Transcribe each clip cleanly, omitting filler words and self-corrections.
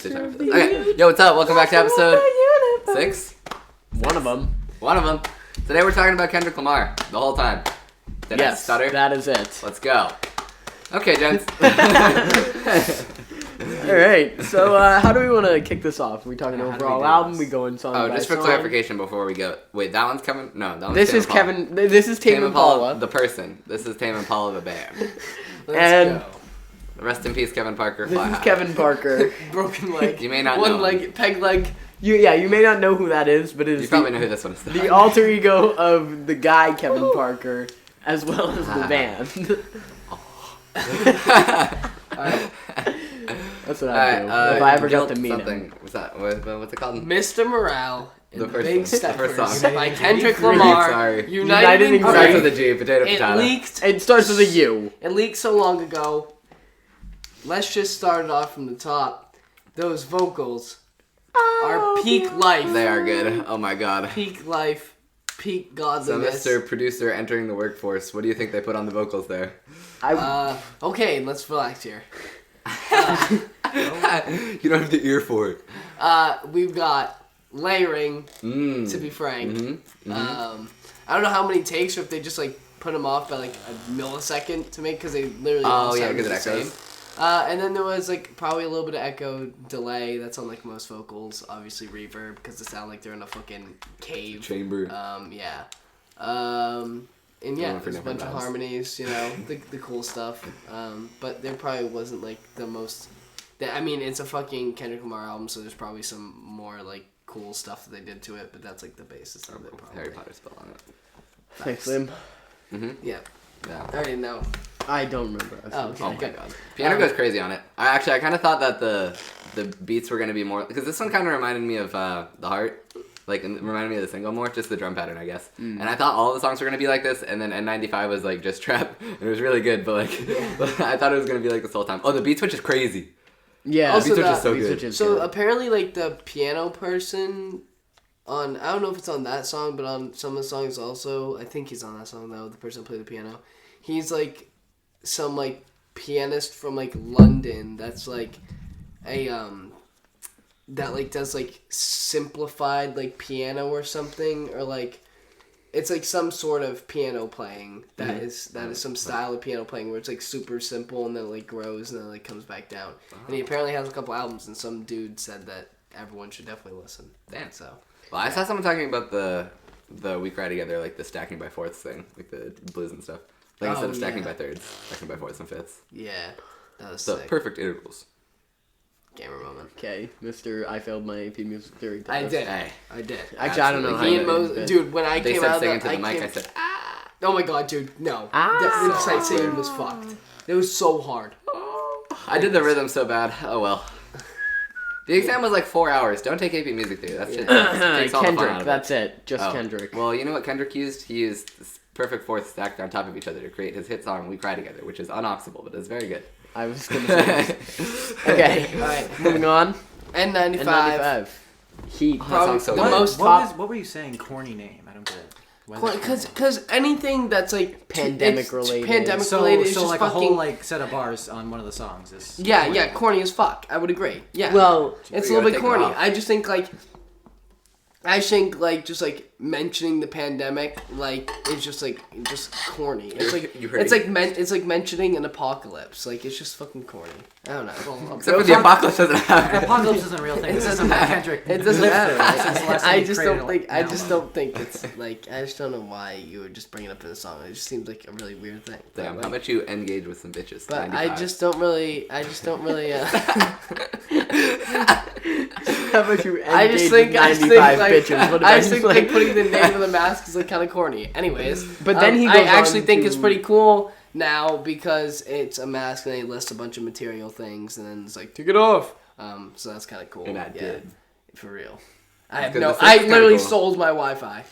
too tired for this. Okay, yo, what's up? Welcome back to episode 6. One of them. Today we're talking about Kendrick Lamar the whole time. Did I stutter? That is it. Let's go. Okay, gents. Alright, so how do we want to kick this off? Are we talking overall album? We going song by just for song? clarification before we go. Wait, that one's Kevin? No, that one's This Tame is Impala. Kevin. This is Tame Impala. The person. This is Tame Impala, the band. And Rest in peace, Kevin Parker. this is Kevin Parker. Broken leg. You may not One know. leg, peg leg. You may not know who that is, but it is You probably know who this one is. the alter ego of the guy Kevin Parker, as well as the band. That's what I do. If I ever got to meet him. What's that? What's it called? Mr. Morale and The the, first Big song. The first Steppers song. by Kendrick Sorry. Lamar. United in Starts Right. with a G. Potato. It leaked. It starts with a U. It leaked so long ago. Let's just start it off from the top. Those vocals are peak life. They are good. Oh my god. Peak life. Peak So, godliness. Mr. Producer entering the workforce, what do you think they put on the vocals there? Okay, let's relax here. You don't have the ear for it. We've got layering, to be frank. I don't know how many takes or if they just like put them off by like a millisecond to make because they literally all sound because the it same. echoes. And then there was like probably a little bit of echo delay that's on like most vocals. Obviously reverb because it sound like they're in a fucking cave. Chamber. And yeah, Going for there's a bunch different of vibes. harmonies, you know, the cool stuff. But there probably wasn't like the most. I mean, it's a fucking Kendrick Lamar album, so there's probably some more like cool stuff that they did to it. But that's like the basis of it. Probably. Harry Potter spell on it. Thanks, Lim. Yeah. Yeah. I already know. I don't remember. Oh, okay. Oh my god. Piano goes crazy on it. I kind of thought that the beats were going to be more... Because this one kind of reminded me of The Heart. Like, it reminded me of the single more. Just the drum pattern, I guess. And I thought all the songs were going to be like this. And then N95 was, like, just trap. And it was really good. But, like, I thought it was going to be like this the whole time. Oh, the beat switch is crazy. Yeah. Also, the beat switch is that- so Beat good. switch is So good. apparently, like the piano person on I don't know if it's on that song, but on some of the songs also, I think he's on that song though. The person who played the piano, he's like some like pianist from like London. That's like a that like does like simplified like piano or something or like. It's like some sort of piano playing that is some style of piano playing where it's like super simple and then it like grows and then it like comes back down. And he apparently has a couple albums and some dude said that everyone should definitely listen. Damn. So Well, I saw someone talking about the We Cry Together, like the stacking by fourths thing. Like the blues and stuff. Like instead of stacking by thirds, stacking by fourths and fifths. yeah, that was So, sick. perfect intervals. Gamer moment. Okay, Mr. I failed my AP music theory test. I did. Hey. I did. Actually, I don't know. Absolutely. He and Moses, dude. When I They came said out sing of into the, the mic, I said, oh my god, dude, no. Ah. The inside singing was fucked. It was so hard. I did the rhythm so bad. Oh well. The exam was like 4 hours. Don't take AP music theory. That's shit. Takes all the fun out Kendrick, of it. that's it. Just Oh. Kendrick. Well, you know what Kendrick used? He used this perfect fourth stacked on top of each other to create his hit song "We Cry Together," which is unoxable, but it's very good. I was gonna say. Okay, Alright. moving on. N95. N95. Heat. Probably song's so the good. most What were you saying? Corny name. I don't get it. Why is it Because anything that's like Pandemic it's related. pandemic corny? related, is So just like fucking a whole like set of bars on one of the songs is. yeah, corny as fuck. I would agree. Yeah, Well, it's a You little gotta bit take it corny. off. I just think just like mentioning the pandemic like is just corny. It's like You heard it's it. like it's like mentioning an apocalypse. Like it's just fucking corny. I don't know. Except for the apocalypse doesn't An happen. apocalypse isn't a real thing. It doesn't matter. Kendrick. It doesn't matter. Since the last I time he just created don't it, think. I now. just don't think it's like. I just don't know why you would just bring it up in a song. It just seems like a really weird thing. But, Damn, like, how about you engage with some bitches? But 95. I just don't really. how about you I just engage think. with I just 95 think like. bitches? What I about just think like putting the name of the mask is like kind of corny. Anyways, But then he I goes actually on think to- it's pretty cool now because it's a mask and they list a bunch of material things and then it's like take it off. So that's kind of cool. And I did. For real. I good. have no. This is I kinda literally cool. sold my Wi-Fi.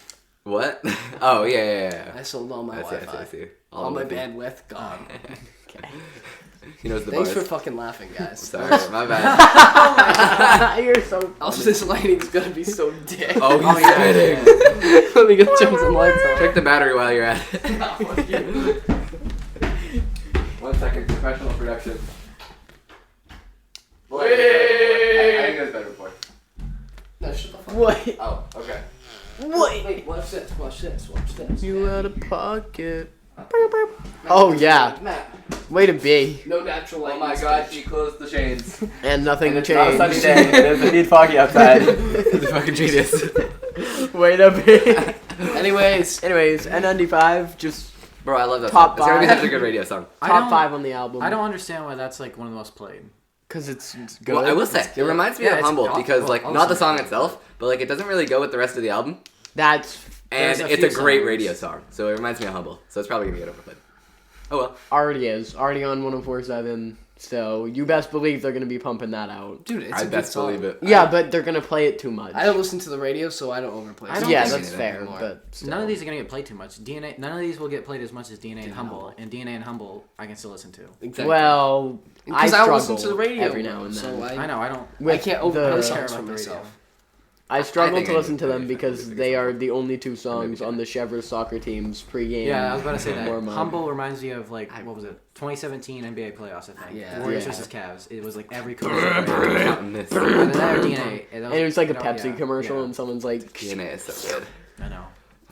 What? Oh, yeah. I sold all my I see, Wi-Fi. I see. All my of them. bandwidth gone. Okay. He knows the Thanks bars. for fucking laughing, guys. Sorry, my bad. You're so. Also, this lighting's gonna be so dick. Oh, he's spitting. Let me go turn some lights on. Check the battery while you're at it. 1 second, professional production. Wait. What? Oh, okay. What? Wait, watch this. You out of pocket. Oh yeah. Matt, Way to be. no natural light. Oh my god, she closed the shades. And nothing And it's not a sunny changed. day. It is indeed foggy outside. It's a fucking genius. Way to be. Anyways, N95, just Bro, I love that Top song. It's gonna be five. such a good radio song. top 5 on the album. I don't understand why that's like one of the most played. Because it's good. Well, I will say, it reminds me Yeah, of it's Humble awesome. because, like, Awesome. not the song itself, but, like, it doesn't really go with the rest of the album. That's And There's a it's a few great songs. radio song. So it reminds me of Humble. So it's probably gonna get overplayed. Oh well. already on 104.7. So you best believe they're gonna be pumping that out. dude, it's I a good best song. believe it. Yeah, but they're gonna play it too much. I don't listen to the radio, so I don't overplay. I don't Yeah, think that's so. fair. Anymore. But still. None of these are gonna get played too much. DNA. None of these will get played as much as DNA and Humble. And DNA and Humble, I can still listen to. Exactly. Well, I because struggle listen to the radio every now and then. so I know. I don't. I With can't the- overplay care songs about for the radio. myself. I struggle think to I listen to do. them because they are the only two songs on the Chevrolet soccer team's pregame. Yeah, I was about to say that. warm-up. Humble reminds me of like what was it? 2017 NBA playoffs, I think. Yeah. Warriors Yeah. versus Cavs. It was like every commercial. Counting this. And then DNA. And it was like a yeah, Pepsi commercial, yeah. and someone's like, DNA is so good. I know.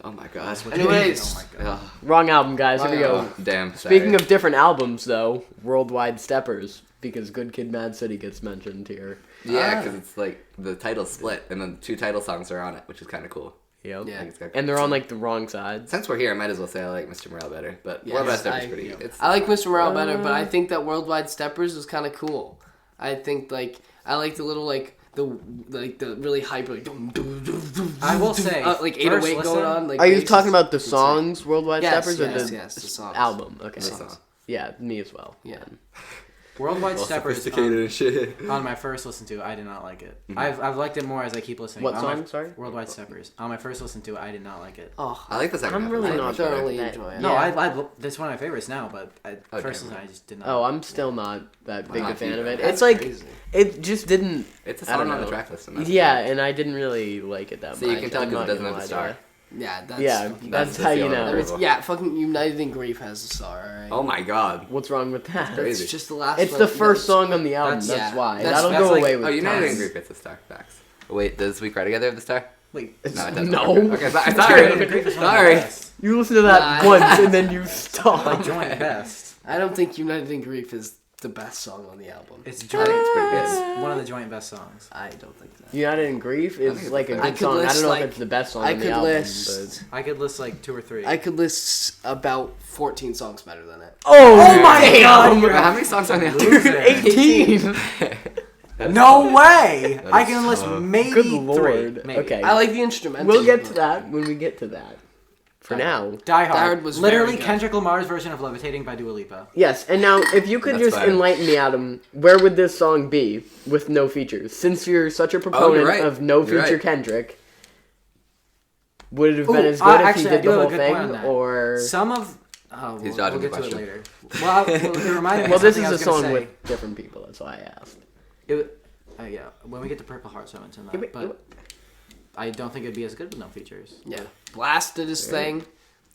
Oh my god. Anyways. Oh my god. Oh, wrong album, guys. Here we go. damn. Speaking of different albums, though, Worldwide Steppers, because Good Kid, Mad City gets mentioned here. Yeah, because it's like the title's split, and then 2 title songs are on it, which is kind of cool. Yep. Yeah. I think it's got- And they're on like the wrong sides. Since we're here, I might as well say I like Mr. Morale better, but Yes, Worldwide Step is I- pretty good. It's I like Mr. Morale better, but I think that Worldwide Steppers is kind of cool. I think I like the little the really hyper I will say, like 808 first going listen- on. Like Are you bass talking is about the insane. songs, Worldwide Yes, Steppers, yes, or the yes, the songs. album? Okay. the song. Yeah, me as well. Yeah. Worldwide All Steppers sophisticated and shit. on my first listen to, I did not like it. I've liked it more as I keep listening. What On my- song? Sorry. Worldwide Steppers. On my first listen to, I did not like it. Oh, I like the second I'm half. really I not thoroughly that- enjoy it. No, Yeah. that's one of my favorites now, but Okay. first listen, I just did not. Oh, I'm still not that big Wow. a fan of it. That's It's like crazy. it just didn't. It's a I don't song on the know. track list. and that's Yeah, okay. and I didn't really like it that So much. you can tell I'm because it not doesn't gonna have the lie to star. Yeah, that's Yeah, fucking- that's the how you feeling know. of It's- yeah, fucking United in Grief has a star, alright? Oh my god. What's wrong with that? crazy. It's just the last It's one. the first That's- song on the album. That's- That's yeah, why. that's- That'll that's go like- away with Oh, United in time. Grief, it's a star. Facts. Wait, does We Cry Together have the star? Wait, No, it doesn't. No. Okay, sorry. Sorry. You listen to that Nah. once and then you stop. like joint best. I don't think United in Grief is the best song on the album. It's I joint. think it's pretty good. It's one of the joint best songs. I don't think that. United in Grief think is it's like a fair. good I could song. I list, don't know like- if it's the best song I on the could album. list. I could list like 2 or 3. I could list about 14 songs better than it. Oh, my damn! Wait, how many songs are on the album? Loser. 18! No way! That I is can list tough. maybe Good 3. lord. Maybe. Okay. I like the instrumental. We'll get to that when we get to that. For now. Die Hard. Hard was literally very good. Kendrick Lamar's version of Levitating by Dua Lipa. Yes, and now if you could That's just fire. enlighten me, Adam, where would this song be with no features? Since you're such a proponent right. of no You're feature right. Kendrick, would it have Ooh, been as good if actually, he I did do the have a whole good thing? point on that. Or Some of. Oh, He's we'll dodging get the to it question. later. Well, it reminded me well, of this something is I a was gonna song say. with different people. That's why I asked. Yeah, when we get to Purple Hearts, I mention that. Yeah, wait, but I don't think it'd be as good with no features. Yeah. Blast did his thing.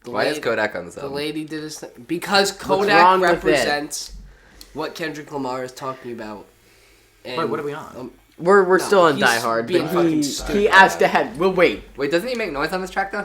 The Why is lady- Kodak on this The album? lady did his thing. Because wrong Kodak with it? represents what Kendrick Lamar is talking about. And, Wait, what are we on? We're No, still on he's Die Hard, being but fucking he stupid. asked ahead. We'll wait. Wait, doesn't he make noise on this track though?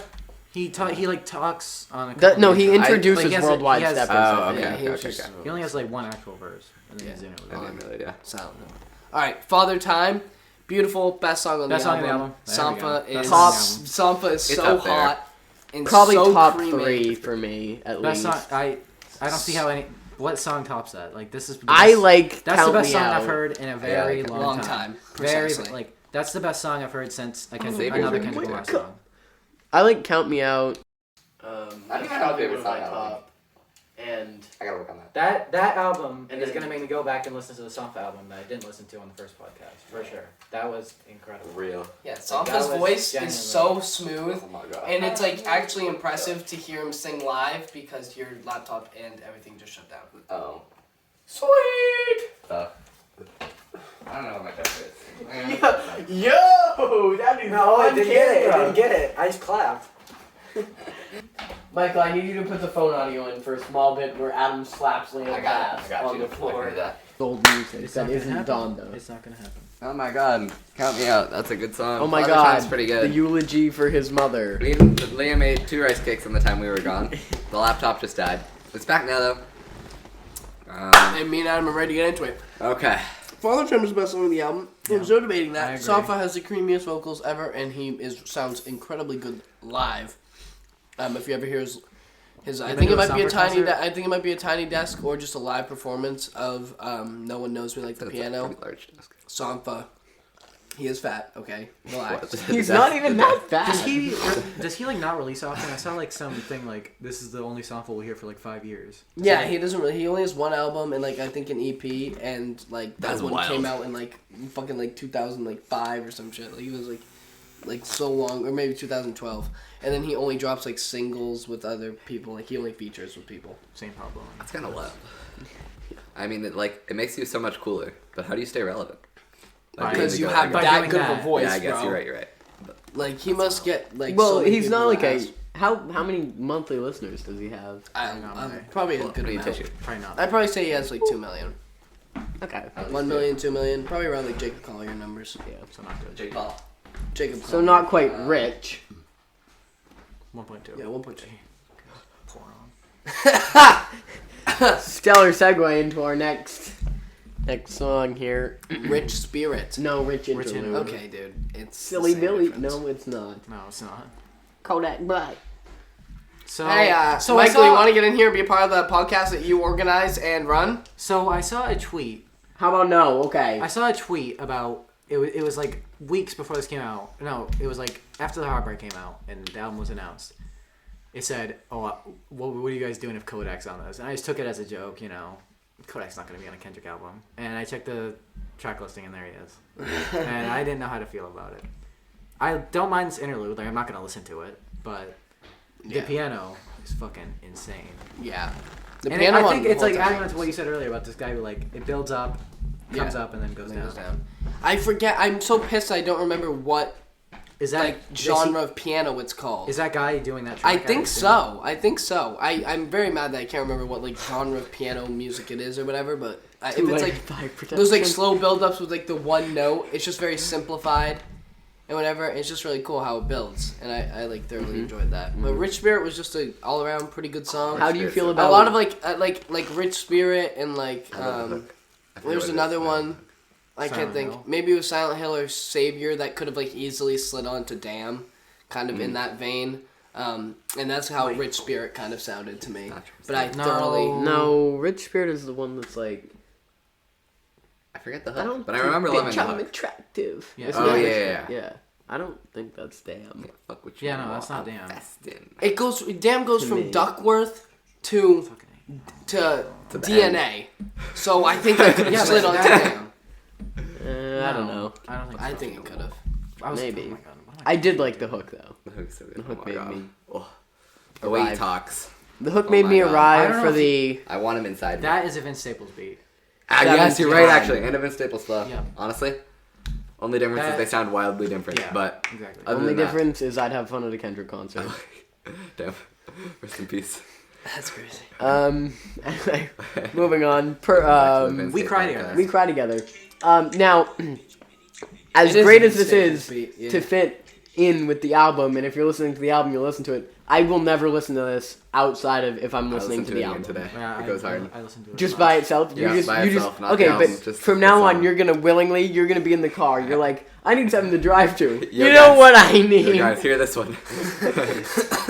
He talks on a. No, couple he of- introduces like, he has Worldwide he has- Steppers. Oh, I okay, think. Yeah, he was okay, just- okay. He only has like one actual verse, and then Yeah. he's in it with I it. didn't really, yeah. Silent Hill. Alright, Father Time. Beautiful. Best song on Best the song on album. the album. There we Sampa go. is Top- Sampa is It's so up there. hot. And Probably so top creamy. 3 for me, at Best least. song. I don't see how any. What song tops that? Like this is. the I best- like That's Count the best Me song Out. I've heard in a very long, Long time. Very Precisely. like that's the best song I've heard since Saviors another are Kendrick Lamar good. song. I like Count Me Out. I think I have a favorite song album. And I gotta work on that. That album And is then- gonna make me go back and listen to the Sampa album that I didn't listen to on the first podcast for sure. That was incredible. Real. Yeah, That Sampa's was voice genuinely- is so smooth. Oh my god. And it's like actually impressive to hear him sing live because your laptop and everything just shut down. Oh. Sweet! I don't know what my favorite is. Yo, that is on camera. get it. I just clapped. Michael, I need you to put the phone audio in for a small bit where Adam slaps Liam I got Bass it. I got on you. the floor. I can do that. Old music It's that not gonna isn't happen. Don though. It's not gonna happen. Oh my god, count me out. That's a good song. Oh my Father god, Time's pretty good. the eulogy for his mother. Liam ate 2 rice cakes in the time we were gone. The laptop just died. It's back now though. And me and Adam are ready to get into it. Okay. Father Time is the best song on the album. I'm so debating I that. agree. Safa has the creamiest vocals ever, and he sounds incredibly good live. If you ever hear his I been think to it a might be a Safa tiny. concert? I think it might be a tiny desk or just a live performance of "No One Knows Me Like the That's Piano." a pretty large desk. Safa, he is fat. Okay, relax. He's not even that fat. Does he like not release often? I saw like something like this is the only song we'll hear for like 5 years. Yeah, he doesn't really. He only has one album and like I think an EP, and like that That's one wild. came out in like fucking like 2005 or some shit. Like he was like so long, or maybe 2012, and then he only drops like singles with other people. Like he only features with people. Same problem. That's kind of low. I mean, it makes you so much cooler, but how do you stay relevant? Right. Because you I have guess- By that doing good of a that. voice, Yeah, I guess bro. you're right. But Like he must get like. Well, so many he's people not like that a. ask- How many monthly listeners does he have? Probably a Well, good need amount. tissue. Probably not. I'd probably say he has like 2 million. Okay. 1 million, 2 million, probably around like Jacob Collier numbers. Yeah. So not good. Jake Paul. Jacob. So Collier. not quite rich. 1.2. Yeah, 1.2. Pour on. Stellar segue into our next song here. Rich Spirit. No, Rich Rich Interlude. Interlude. Okay, dude. It's Silly the same Billy. difference. No, it's not. No, it's not. Kodak Black. So Hey, so I Michael, saw, you want to get in here and be a part of the podcast that you organize and run? So I saw a tweet. How about no? Okay. I saw a tweet about it was like weeks before this came out. No, it was like after the Heartbreak came out and the album was announced. It said, "Oh, what are you guys doing if Kodak's on this?" And I just took it as a joke, you know. Kodak's not going to be on a Kendrick album. And I checked the track listing, and there he is. And I didn't know how to feel about it. I don't mind this interlude. Like I'm not going to listen to it, but the Yeah. piano is fucking insane. Yeah. The And piano I on think the it's whole like time adding on to what you said earlier about this guy who like it builds up, comes Yeah. up, and then goes goes down. down. I forget. I'm so pissed. I don't remember what Is that like genre of piano it's called. Is that guy doing that track? I think so. I'm very mad that I can't remember what like genre of piano music it is or whatever. But if it's like those like slow build-ups with like the one note, it's just very simplified and whatever. It's just really cool how it builds, and I like thoroughly enjoyed that. But Rich Spirit was just a all-around pretty good song. How do you feel about a lot of like Rich Spirit and like I love the hook. I forget there's what it another is. one. I can't Silent think. Hill. Maybe it was Silent Hill or Savior that could have like easily slid onto Damn, kind of in that vein. And that's how Rich Spirit kind of sounded to me. Not true. But I No. thoroughly. No, Rich Spirit is the one that's like. I forget the I don't. hook, but I remember loving the I'm hook. attractive. Yeah. Isn't Oh, that yeah, Rich yeah, Spirit? Yeah. I don't think that's damn. Yeah, fuck what you Yeah, no, want, that's not I'll Damn. invest in. It goes. Damn goes To from me. Duckworth to Fucking to To the DNA. So I think I could have Yeah, slid but onto that- Damn. I don't know. I don't think. So. I think it could have. I was, Maybe. Oh my God, what am I did like the hook though. The hook's so good. The hook oh my made God. me Oh. The way he arrive. talks. The hook Oh made my me God. I arrive don't know for if the. I want him inside me. That is a Vince Staples beat. Yes, you're right, 17. actually. And a Vince Staples stuff. Yeah. Honestly. Only difference is That- they sound wildly different. Yeah, But exactly. other Only than that- difference is I'd have fun at a Kendrick concert. Damn. Rest in peace. That's crazy. Anyway, moving on. We cry together. We cry together. Now, as It is great a as this Staples is beat, yeah. to fit in with the album, and if you're listening to the album, you'll listen to it. I will never listen to this outside of if I'm I listening listened to it the again album. today. Yeah, It goes hard. I listened to it. Just a by lot. itself, Yeah, by itself, not okay. the But album, just from the now song. on, you're gonna willingly, you're gonna be in the car. You're like, I need something to drive to. Yo, you know guys. what I Yo, need? guys, hear this one.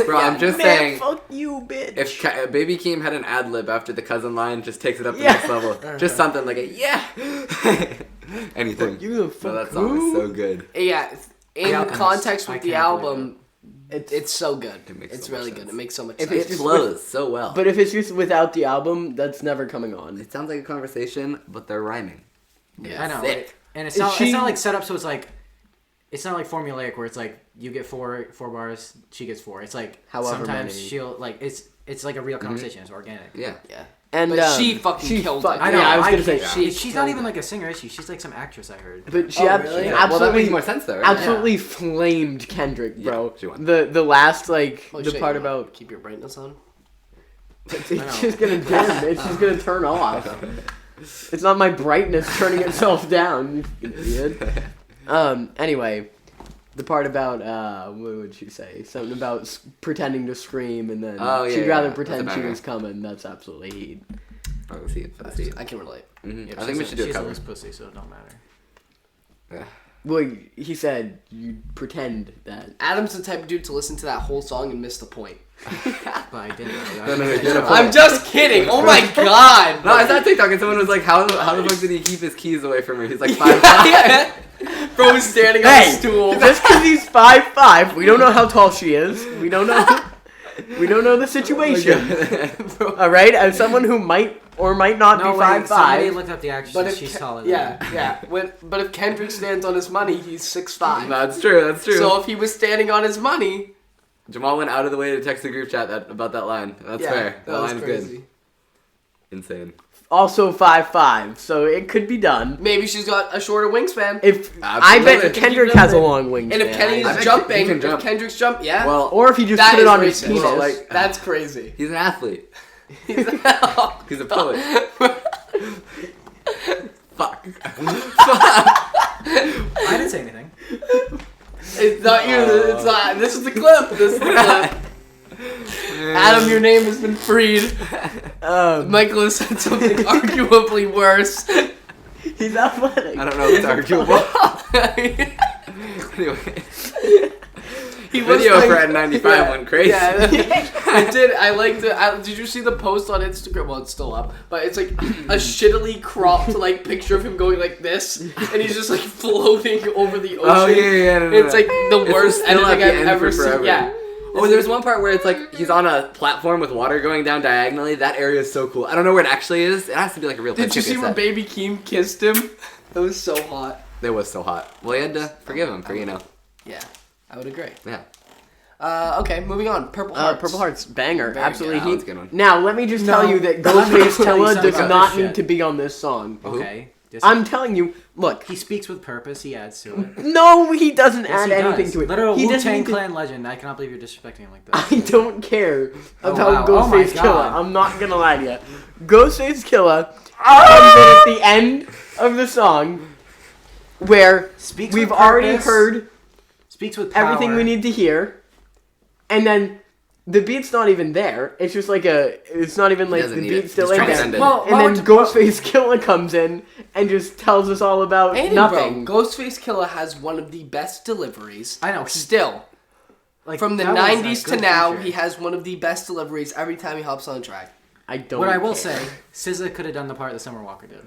Bro, I'm just Man, saying. fuck you, bitch. If Baby Keem had an ad lib after the cousin line, just takes it up to the Yeah. next level. Just something like a yeah, anything. Fuck you, the No, fuck that song is who? so good. Yeah. In The Alchemist. context I with the can't believe album, it's so good. It makes It's so much really sense. good. It makes so much If sense. It it's flows so well. But if it's just without the album, that's never coming on. It sounds like a conversation, but they're rhyming. Yeah. I know, Sick. right? And it's Is not. she- It's not like set up so it's like. It's not like formulaic where it's like you get four bars, she gets 4. It's like However sometimes many. she'll like it's like a real conversation. It's organic. Yeah. Yeah. And But she fucking killed it. I know. Yeah, I was gonna say can't- she. She's not even like a singer, is she? She's like some actress I heard. But she Oh, ab- really? she Yeah. Well, that absolutely, makes more sense though, right? absolutely flamed Kendrick, bro. Yeah, she won. The last like Holy the shit, part you wanna about keep your brightness on. it's just gonna dim. It's just gonna turn off. It's not my brightness turning itself down, you idiot. Anyway, the part about, what would she say? Something about pretending to scream and then she'd rather pretend she was coming. That's absolutely heat. Oh, let's see it. Let's see it. I can relate. Mm-hmm. I think we should do a cover. She's a pussy, so it don't matter. Yeah. Well, he said you pretend that. Adam's the type of dude to listen to that whole song and miss the point. But I didn't. No, I'm just kidding. Oh my god. No, I saw TikTok and someone was like, how the fuck did he keep his keys away from her? He's like 5'5". Bro was standing on a stool. Just because he's 5'5", we don't know how tall she is. We don't know. We don't know the situation. All right, as someone who might or might not be 5'5". Somebody looked up the actress. But if she's taller. yeah. But if Kendrick stands on his money, he's 6'5". That's true. So if he was standing on his money, Jamal went out of the way to text the group chat about that line. That's fair. That line's crazy. good. Insane. Also 5'5", so it could be done. Maybe she's got a shorter wingspan. If Absolutely. I bet Kendrick has a long wingspan. And if Kenny's jumping, if Kendrick's yeah. Well, or if he just that put it is on his racist. penis. Well, like- That's crazy. he's an athlete. He's He's a poet. Fuck. I didn't say anything. It's not you. It's not. This is the clip. This is the clip. Adam, your name has been freed. Michael has said something arguably worse. He's athletic. I don't know if it's arguable. Anyway. Video for N95 went crazy. Yeah, I did. I liked it. Did you see the post on Instagram? Well, it's still up, but it's like a shittily cropped like picture of him going like this, and he's just like floating over the ocean. Oh yeah. No, It's like the worst still at editing the I've end ever for seen. forever. Yeah. Oh, there's one part where it's like he's on a platform with water going down diagonally. That area is so cool. I don't know where it actually is. It has to be like a real place. Did you see where Baby Keem kissed him? That was so hot. It was so hot. Well, you had to forgive him for, Yeah, I would agree. Yeah. Okay, moving on. Purple Hearts. Purple Hearts, banger, Banger. absolutely Yeah, that was heat. a good one. Now, let me just tell you that I'm not Ghostface telling Killa you does something not about need this to be on this song. Okay. I'm telling you, look. He speaks with purpose. He adds to it. No, he doesn't Yes, add he anything does. to it. Literal He doesn't Wu-Tang need to- Clan legend. I cannot believe you're disrespecting him like that. I don't care Oh, about wow. Oh my Ghostface Killa. God. I'm not gonna lie to you. Ghostface Killa comes in at the end of the song where Speaks we've with already purpose. heard Speaks with power. everything we need to hear, and then the beat's not even there. It's just like it's not even like doesn't the need beat's it. still He's in there. transcended. Well, And then Ghostface Killa comes in and just tells us all about Ain't it, nothing. bro? Ghostface Killa has one of the best deliveries. I know. Still. Like, From the that was a 90s to good now, feature. he has one of the best deliveries every time he hops on a track. I don't. What I will care. say, SZA could have done the part that Summer Walker did.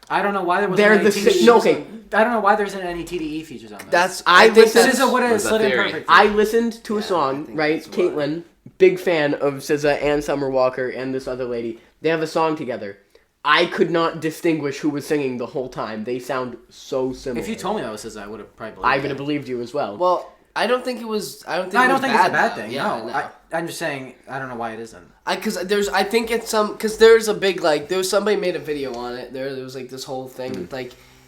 I don't know why there wasn't They're any the TDE. no, okay. I don't know why there isn't any TDE features on this. That's I think listened- that's- SZA would have was a slid in theory. perfect. I listened to a I song, think right? that's why. Caitlin, big fan of SZA and Summer Walker and this other lady. They have a song together. I could not distinguish who was singing the whole time. They sound so similar. If you told me that was SZA, I would have probably believed I it. would have believed you as well. Well, I don't think it was. I don't think. No, I it don't was think it's a bad though. thing. Yeah, No, I'm just saying I don't know why it isn't. I think it's some because there's a big like there was somebody made a video on it. There was like this whole thing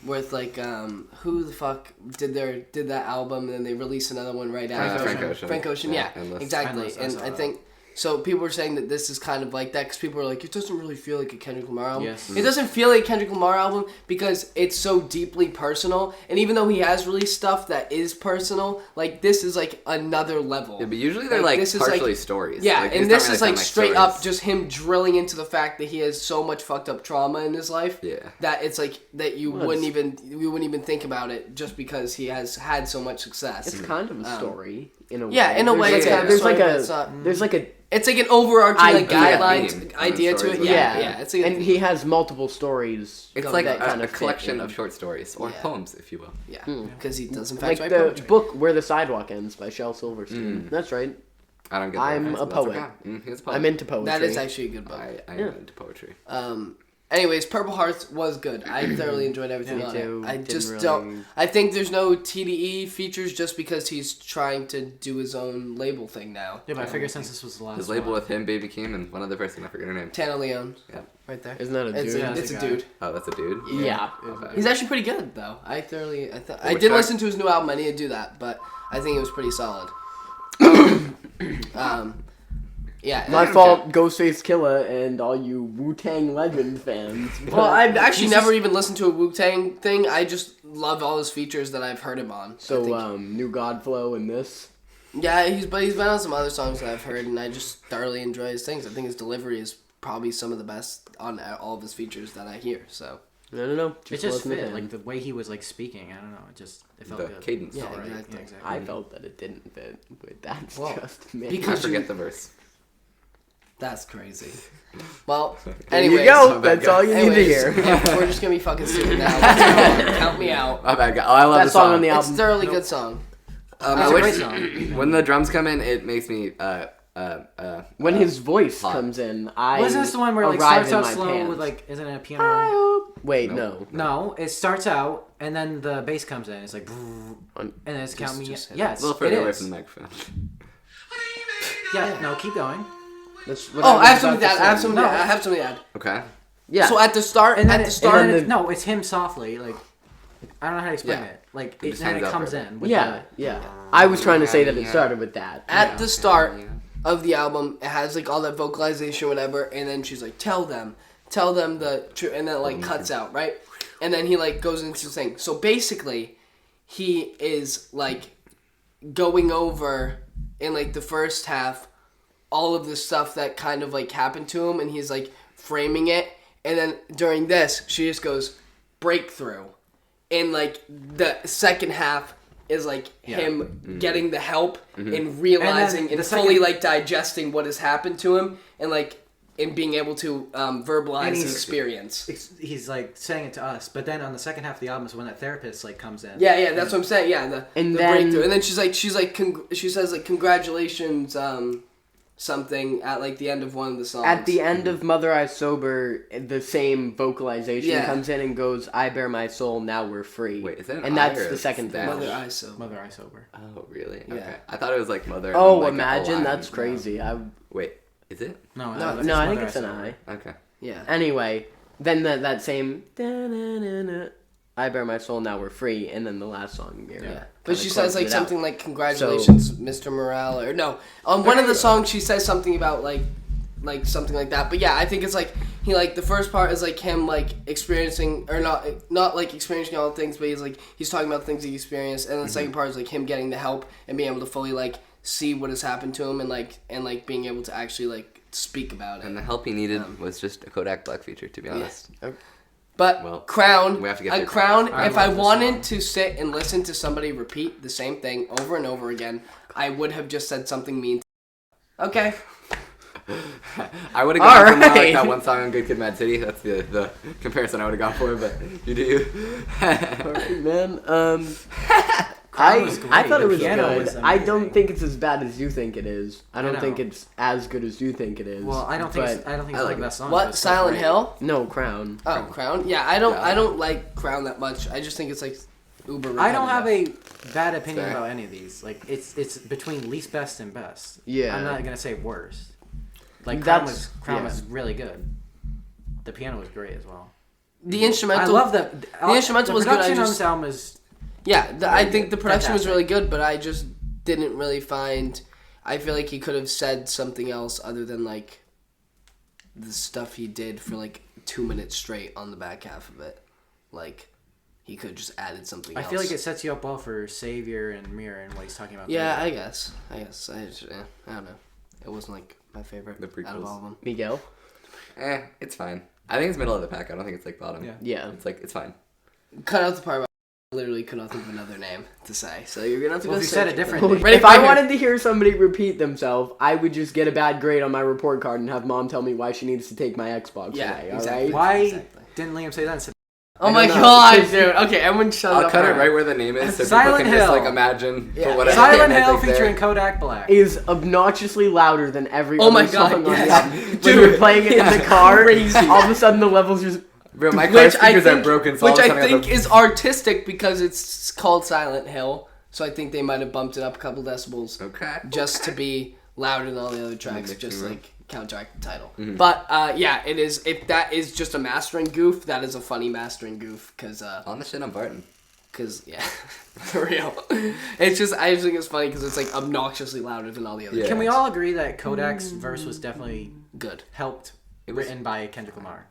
with who the fuck did that album and then they released another one right after Frank Ocean. Frank Ocean, yeah, Endless. exactly. Endless, I And saw I that. think so. People were saying that this is kind of like that because people were like, it doesn't really feel like a Kendrick Lamar album. Yes. It doesn't feel like a Kendrick Lamar album because it's so deeply personal. And even though he has released stuff that is personal, like this is like another level. Yeah, but usually they're Like, like this is, partially like- stories. Yeah, Like, and he's this not is really like telling, straight stories. up just him drilling into the fact that he has so much fucked up trauma in his life. Yeah. That it's like that you Well, wouldn't even think about it just because he has had so much success. it's kind of a story in a way. Yeah, in a way, There's it's like kind of there's a story, like but a it's not. there's like a It's like an overarching like Idea. guidelines Theme. idea to Stories it. with Yeah, yeah. yeah. It's like and he has multiple stories. It's Go like that kind a of fit collection in. of short stories or Yeah. poems, if you will. yeah, because he does in Like fact write the poetry. book Where the Sidewalk Ends by Shel Silverstein. That's right. I don't get the I'm reference, a but that's poet. okay. He's a poet. I'm into poetry. That is actually a good book. I am Yeah. into poetry. Anyways, Purple Hearts was good. I thoroughly enjoyed everything Me on too. it. I Didn't just really- don't. I think there's no TDE features just because he's trying to do his own label thing now. Yeah, but I figured since this was the last His label one. with him, Baby Keem, and one other person, I forget her name. Tana Leon. Yeah. Right there. Isn't that a dude? It's a, Yeah, it's that's a a guy. dude. Oh, that's a dude? Yeah. Okay. He's actually pretty good though. I Which did track? listen to his new album. I need to do that, but I think it was pretty solid. Yeah. My fault, Ghostface Killah, and all you Wu-Tang Legend fans. Well, I've actually never even listened to a Wu-Tang thing. I just love all his features that I've heard him on. So, New Godflow and this. Yeah, he's been on some other songs that I've heard, and I just thoroughly enjoy his things. I think his delivery is probably some of the best on all of his features that I hear. So I don't know. It just fit, like the way he was like speaking. I don't know. It felt good. Cadence. Yeah, Right. exactly. Yeah, exactly. I felt that it didn't fit, but that's just me. Because I forget the verse. That's crazy. Well, There anyways. you go. That's all you need to Anyways, hear. yeah, we're just gonna be fucking stupid now. Let's go. Count me out. My bad. I love That the song song. on the It's album. a thoroughly good song. I It's a wish great song. when the drums come in, it makes me. When his voice hot. comes in, I Wasn't this the one where it like arrive starts in out my slow pants. with like, isn't it a piano? I hope. Wait, Nope. No, it starts out and then the bass comes in. It's like, and then it's count me. just hit Yes, a little further it away is. from the microphone. Yeah, no, keep going. That's what Oh, was I have about something to add. say. I have something to add. Okay. Yeah. So at the start, And then at the start, and then no, it's him softly. Like, I don't know how to explain Yeah. it. Like, It it, just then hangs it out comes for a in. With yeah. I was trying to say that it started with that. at the start of the album, it has like all that vocalization, whatever, and then she's like, "Tell them the truth," and then it like cuts out, right? And then he like goes into this thing. So basically, he is like going over in like the first half all of the stuff that kind of like happened to him, and he's like framing it. And then during this, she just goes breakthrough, and like the second half is like him getting the help and realizing and the fully second- like digesting what has happened to him, and like and being able to verbalize And his he's- experience. He's like saying it to us, but then on the second half of the album is when that therapist like comes in. Yeah, that's what I'm saying. Yeah, the And the then- breakthrough, and then she says like congratulations, something at like the end of one of the songs. At the end of Mother I Sober, the same vocalization Yeah. comes in and goes, "I bear my soul, now we're free." Wait, is that an and I that's or the a second dash? thing. Mother I so. Mother I Sober. Oh, really? Yeah. Okay. I thought it was like mother. and Oh, then, like, imagine, a that's line. crazy. Wait, is it? No, No, No, I think Mother it's an Sober. I. Okay. Yeah. Anyway, then that same da-na-na-na, I bear my soul, now we're free, and then the last song. Yeah. But she says like something like congratulations, Mr. Morale, or no. On one of the songs she says something about like something like that. But yeah, I think it's like he like the first part is like him like experiencing or not like experiencing all the things, but he's talking about things he experienced, and then the second part is like him getting the help and being able to fully like see what has happened to him and being able to actually like speak about it. And the help he needed was just a Kodak Black feature, to be honest. But Well, Crown, we have to get a through Crown. I If love I this wanted song. to sit and listen to somebody repeat the same thing over and over again, I would have just said something mean. Okay. I would have gone for more like Alright. that one song on Good Kid, Mad City. That's the comparison I would have gone for, but you do you. Alright, man. was great. I thought it The was piano good. was I amazing. don't think it's as bad as you think it is. I don't know. think it's as good as you think it is. Well, I don't think but- it's one like of the best songs. but What? it's still Silent great. Hill? No, Crown. Oh, Crown. Yeah, I don't like Crown that much. I just think it's like uber. I don't have repetitive. a bad opinion Fair. about any of these. Like it's between least best and best. Yeah. I'm not gonna say worst. Like That's- Crown yeah. was really good. The piano was great as well. The instrumental. I love the instrumental was good, I production on just- this album is Yeah, I think the production was Fantastic. really good, but I just didn't really find. I feel like he could have said something else other than like the stuff he did for like 2 minutes straight on the back half of it. Like he could have just added something I else. feel like it sets you up well for Savior and Mirror and what he's talking about. Yeah, there. I guess. I don't know. It wasn't like my favorite The out of prequels. all of them. Miguel? It's fine. I think it's middle of the pack. I don't think it's like bottom. Yeah. Yeah. It's like, it's fine. Cut out the part where I literally could not think of another name to say. So you're gonna have to Well, go if you said search a different it. name. Ready If for I it? wanted to hear somebody repeat themselves, I would just get a bad grade on my report card and have mom tell me why she needs to take my Xbox Yeah, away, exactly. alright? Why Exactly. didn't Liam say that? Instead? Oh I my don't know. god, dude. Okay, everyone shut I'll up. cut it right where the name is so Silent people can just Hill. like imagine Yeah. whatever. Silent name I Hill think there. featuring Kodak Black. Is obnoxiously louder than every Oh other my God, song on yes. the album. When Dude, you're playing it in the car, crazy. all of a sudden the levels just... Bro, my car Which I speakers think, are broken, so all which of a I sudden think have is artistic because it's called Silent Hill. So I think they might have bumped it up a couple decibels Okay. just to be louder than all the other tracks, mixing just room. like counteract the title. But yeah, it is. If that is just a mastering goof, that is a funny mastering goof because On the shit on Barton. Cause yeah, for real. It's just I just think it's funny because it's like obnoxiously louder than all the other. Yeah. Can we all agree that Kodak's verse was definitely Good. helped written by Kendrick Lamar?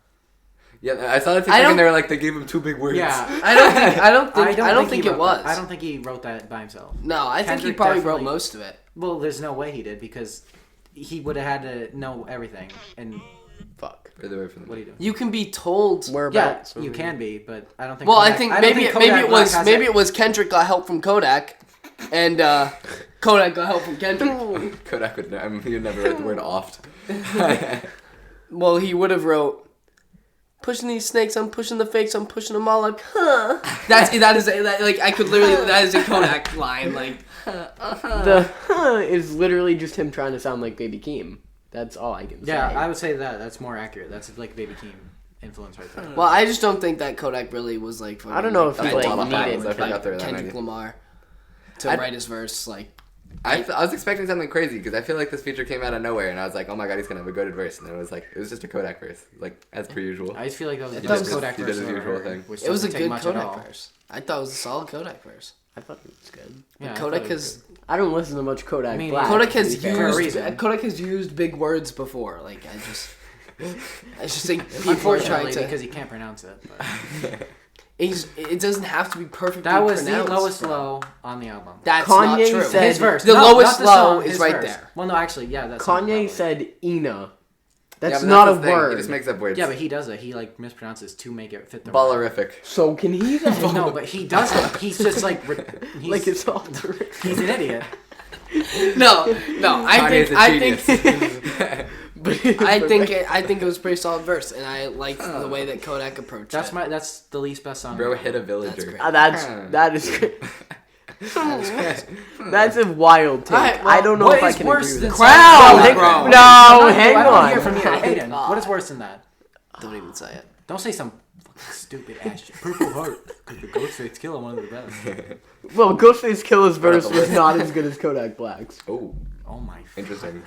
Yeah, I saw the TikTok and they were like, they gave him 2 big words. Yeah, I don't think it was. I don't think he wrote that by himself. No, I think he Kendrick probably wrote definitely- most of it. Well, there's no way he did because he would have had to know everything. And Fuck. Further away from what do you do? You can be told. Whereabouts? Yeah, you can be, but I don't think. Well, Kodak, I think don't maybe Kodak it was Kendrick got help from Kodak, and Kodak got help from Kendrick. Kodak would he would never write the word oft. Well, he would have wrote, "Pushing these snakes, I'm pushing the fakes, I'm pushing them all like, huh." That is like I could literally that is a Kodak line like. The is literally just him trying to sound like Baby Keem. That's all I can say. Yeah, I would say that's more accurate. That's like Baby Keem influence right there. Well, I just don't think that Kodak really was like. I don't know if he I like thought about it. needed. I forgot there were that Kendrick many. Lamar to write his verse like. I was expecting something crazy because I feel like this feature came out of nowhere and I was like, oh my god, he's gonna have a goated verse, and then it was just a Kodak verse, like as per usual. I just feel like that was the thought best it was- Kodak he verse did his I've usual ever heard, thing. which It was a doesn't take good much at all. Kodak verse. I thought it was a solid Kodak verse. I thought it was good. Yeah, I Kodak thought it has was good. I don't listen to much Kodak Me Black. neither. Kodak has to be fair. For a used reason. Kodak has used big words before. Like I just think people are trying Unfortunately, to. because he can't pronounce it. But. It doesn't have to be perfectly That was pronounced. the lowest low on the album. That's Kanye not true. said- His verse. The No, lowest not the low song, is his right verse. there. Well, no, actually, yeah, that's Kanye said Ina. That's Yeah, but not a his thing. word. He just makes up words. Yeah, but he does it. He like mispronounces to make it fit the. Ballerific. So can he then? No, but he doesn't. He's just like he's, Like it's alter. he's an idiot. No. Kanye's a I genius. think I think it was a pretty solid verse, and I liked the way that Kodak approached That's it. that's the least best song. Bro hit a villager. That's great. That is that's a wild take. Alright, well, I don't know what if I is can worse agree with than that. Crown, Hang- bro. No, hang I on. want to hear from you, Aiden. God. What is worse than that? Don't even say it. Don't say some fucking stupid ass shit. Purple Heart. Because the Ghostface Killer, one of the best. Well, Ghostface Killer's verse the was list. not as good as Kodak Black's. Oh, Oh my. interesting.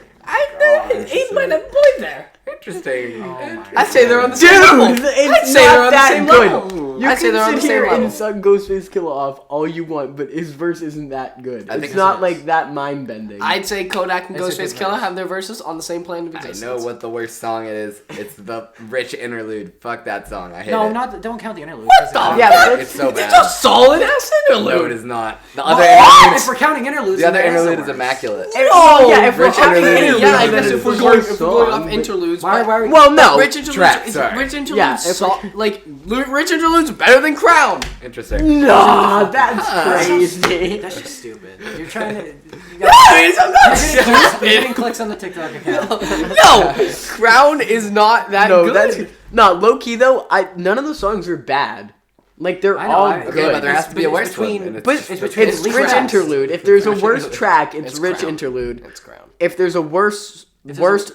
He might have played there. Interesting. Oh my. I'd say they're on the Dude, same level. it's I'd say they're not on the that same good. level. You I'd say can they're on sit the same here level. and suck Ghostface Killer off all you want, but his verse isn't that good. I think It's it's not his. like that mind bending. I'd say Kodak and It's a good Ghostface Killer verse. have their verses on the same plane of I existence. know what the worst song it is. It's the Rich interlude. Fuck that song. I hate No, it. don't count the interlude. What the? Yeah, but It's so bad. It's a solid ass interlude. No, it is not. The other If interlude. we're counting interludes, The other then it interlude is the worst. immaculate. Oh, yeah, if we're Rich having interlude. interludes, Yeah, I then guess it's if we're the going worst off song, interludes, Why but are we? Well, no. Rich interludes, Track, sorry. Rich interludes, Yeah, if Rich interludes better than Crown. Interesting. No, that's crazy. That's just stupid. You're trying to. No, I'm not You're getting clicks on the TikTok account. No, Crown is not that No, good. that's not low key though. None of the songs are bad. Like they're I know, all okay, good. but there has to be a It's worse between- one. and But just- it's it's between Rich tracks. interlude. If there's a Rich worse interlude. track, it's It's Rich Crown. interlude. It's Crown. If there's a worst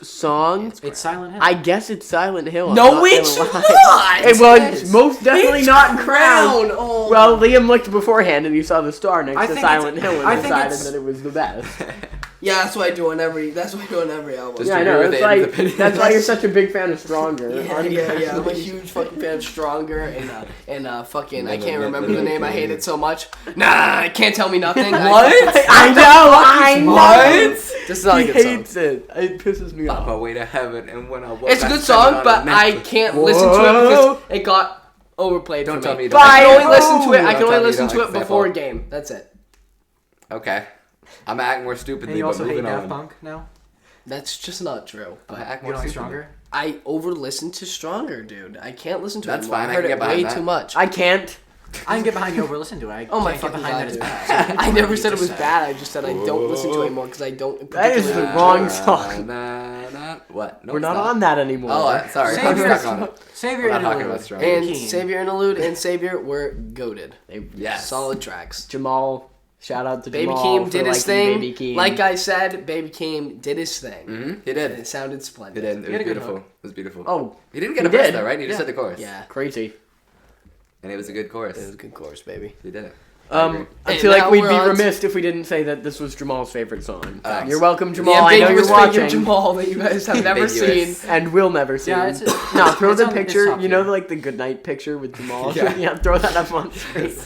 song, It's Silent Hill. I guess it's Silent Hill. I'm No, not it's gonna lie. not. It was most definitely It's not Crown. Oh. Well, Liam looked beforehand and he saw the star next I to think Silent it's- Hill I and think decided it's- that it was the best. Yeah, that's what I do on every. That's what I do on every album. Just Yeah, I agree know. with That's Aiden's like opinion. that's why you're such a big fan of Stronger. Yeah. I'm a huge fucking fan of Stronger and fucking I can't remember the name. I hate it so much. Nah, can't tell me nothing. I know. What? This is not a He good song. hates it. It pisses me On off. my way to heaven, and when I walk, It's a I good spend it song, on but a I Netflix. can't listen to it because it got overplayed. Don't for tell me. me you don't I can like only it. listen to it. I Don't can tell only me you listen don't to it like before a Sample. game. That's it. Okay. I'm gonna act more And stupidly, you but also hate moving Daft on. Punk now? That's just not true. I'm But gonna act You more don't like stupidly. Stronger? I over listen to Stronger, dude. I can't listen to That's it anymore. fine, I I heard can it get behind way that. too much. I can't. I can get behind you over listen to it. I Oh my can't get fucking behind god, that dude. it's bad. I never said it Just was said. bad. I just said I don't listen to it anymore because I don't. That is the particularly- wrong song. What? No, We're it's not on that anymore. Oh, sorry. Save I'm your- stuck on it. Save your I'm not talking interlude. about Stronger. And Keen. Savior Interlude and Savior were goated. Yes. Solid tracks. Jamal, shout out to Baby Jamal Keem for did his liking thing. Baby Keem. Like I said, Baby Keem did his thing. Mm-hmm. He And did. it sounded He splendid. did. It had was a good beautiful. hook. It was beautiful. Oh, He didn't get he a verse did. though, right? He just Yeah. said the chorus. Yeah. crazy. And it was a good chorus. It was a good chorus, baby. He did it. I feel like we'd be remiss if we didn't say that this was Jamal's favorite song. You're welcome, Jamal. I know you're watching. Jamal that you guys have never seen and will never see. Yeah, no, throw the picture. You know, like the goodnight picture with Jamal. Yeah, throw that up on screen.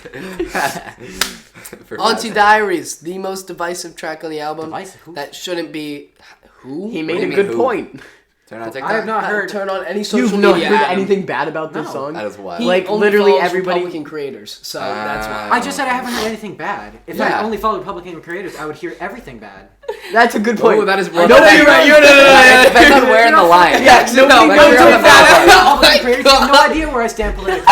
Auntie Diaries, the most divisive track on the album. That shouldn't be. Who? He made a good point. Turn on TikTok. I have not heard. Turn on any social media. media. You've not heard anything bad about this song? That is wild. Like literally everybody. Republican creators, so that's why. I just said I haven't heard anything bad. If I only followed Republican creators, I would hear everything bad. That's a good point. Oh, that is. Nobody right. It depends on where in the line. Yeah, nobody knows Republican creators have no idea where I stand politically.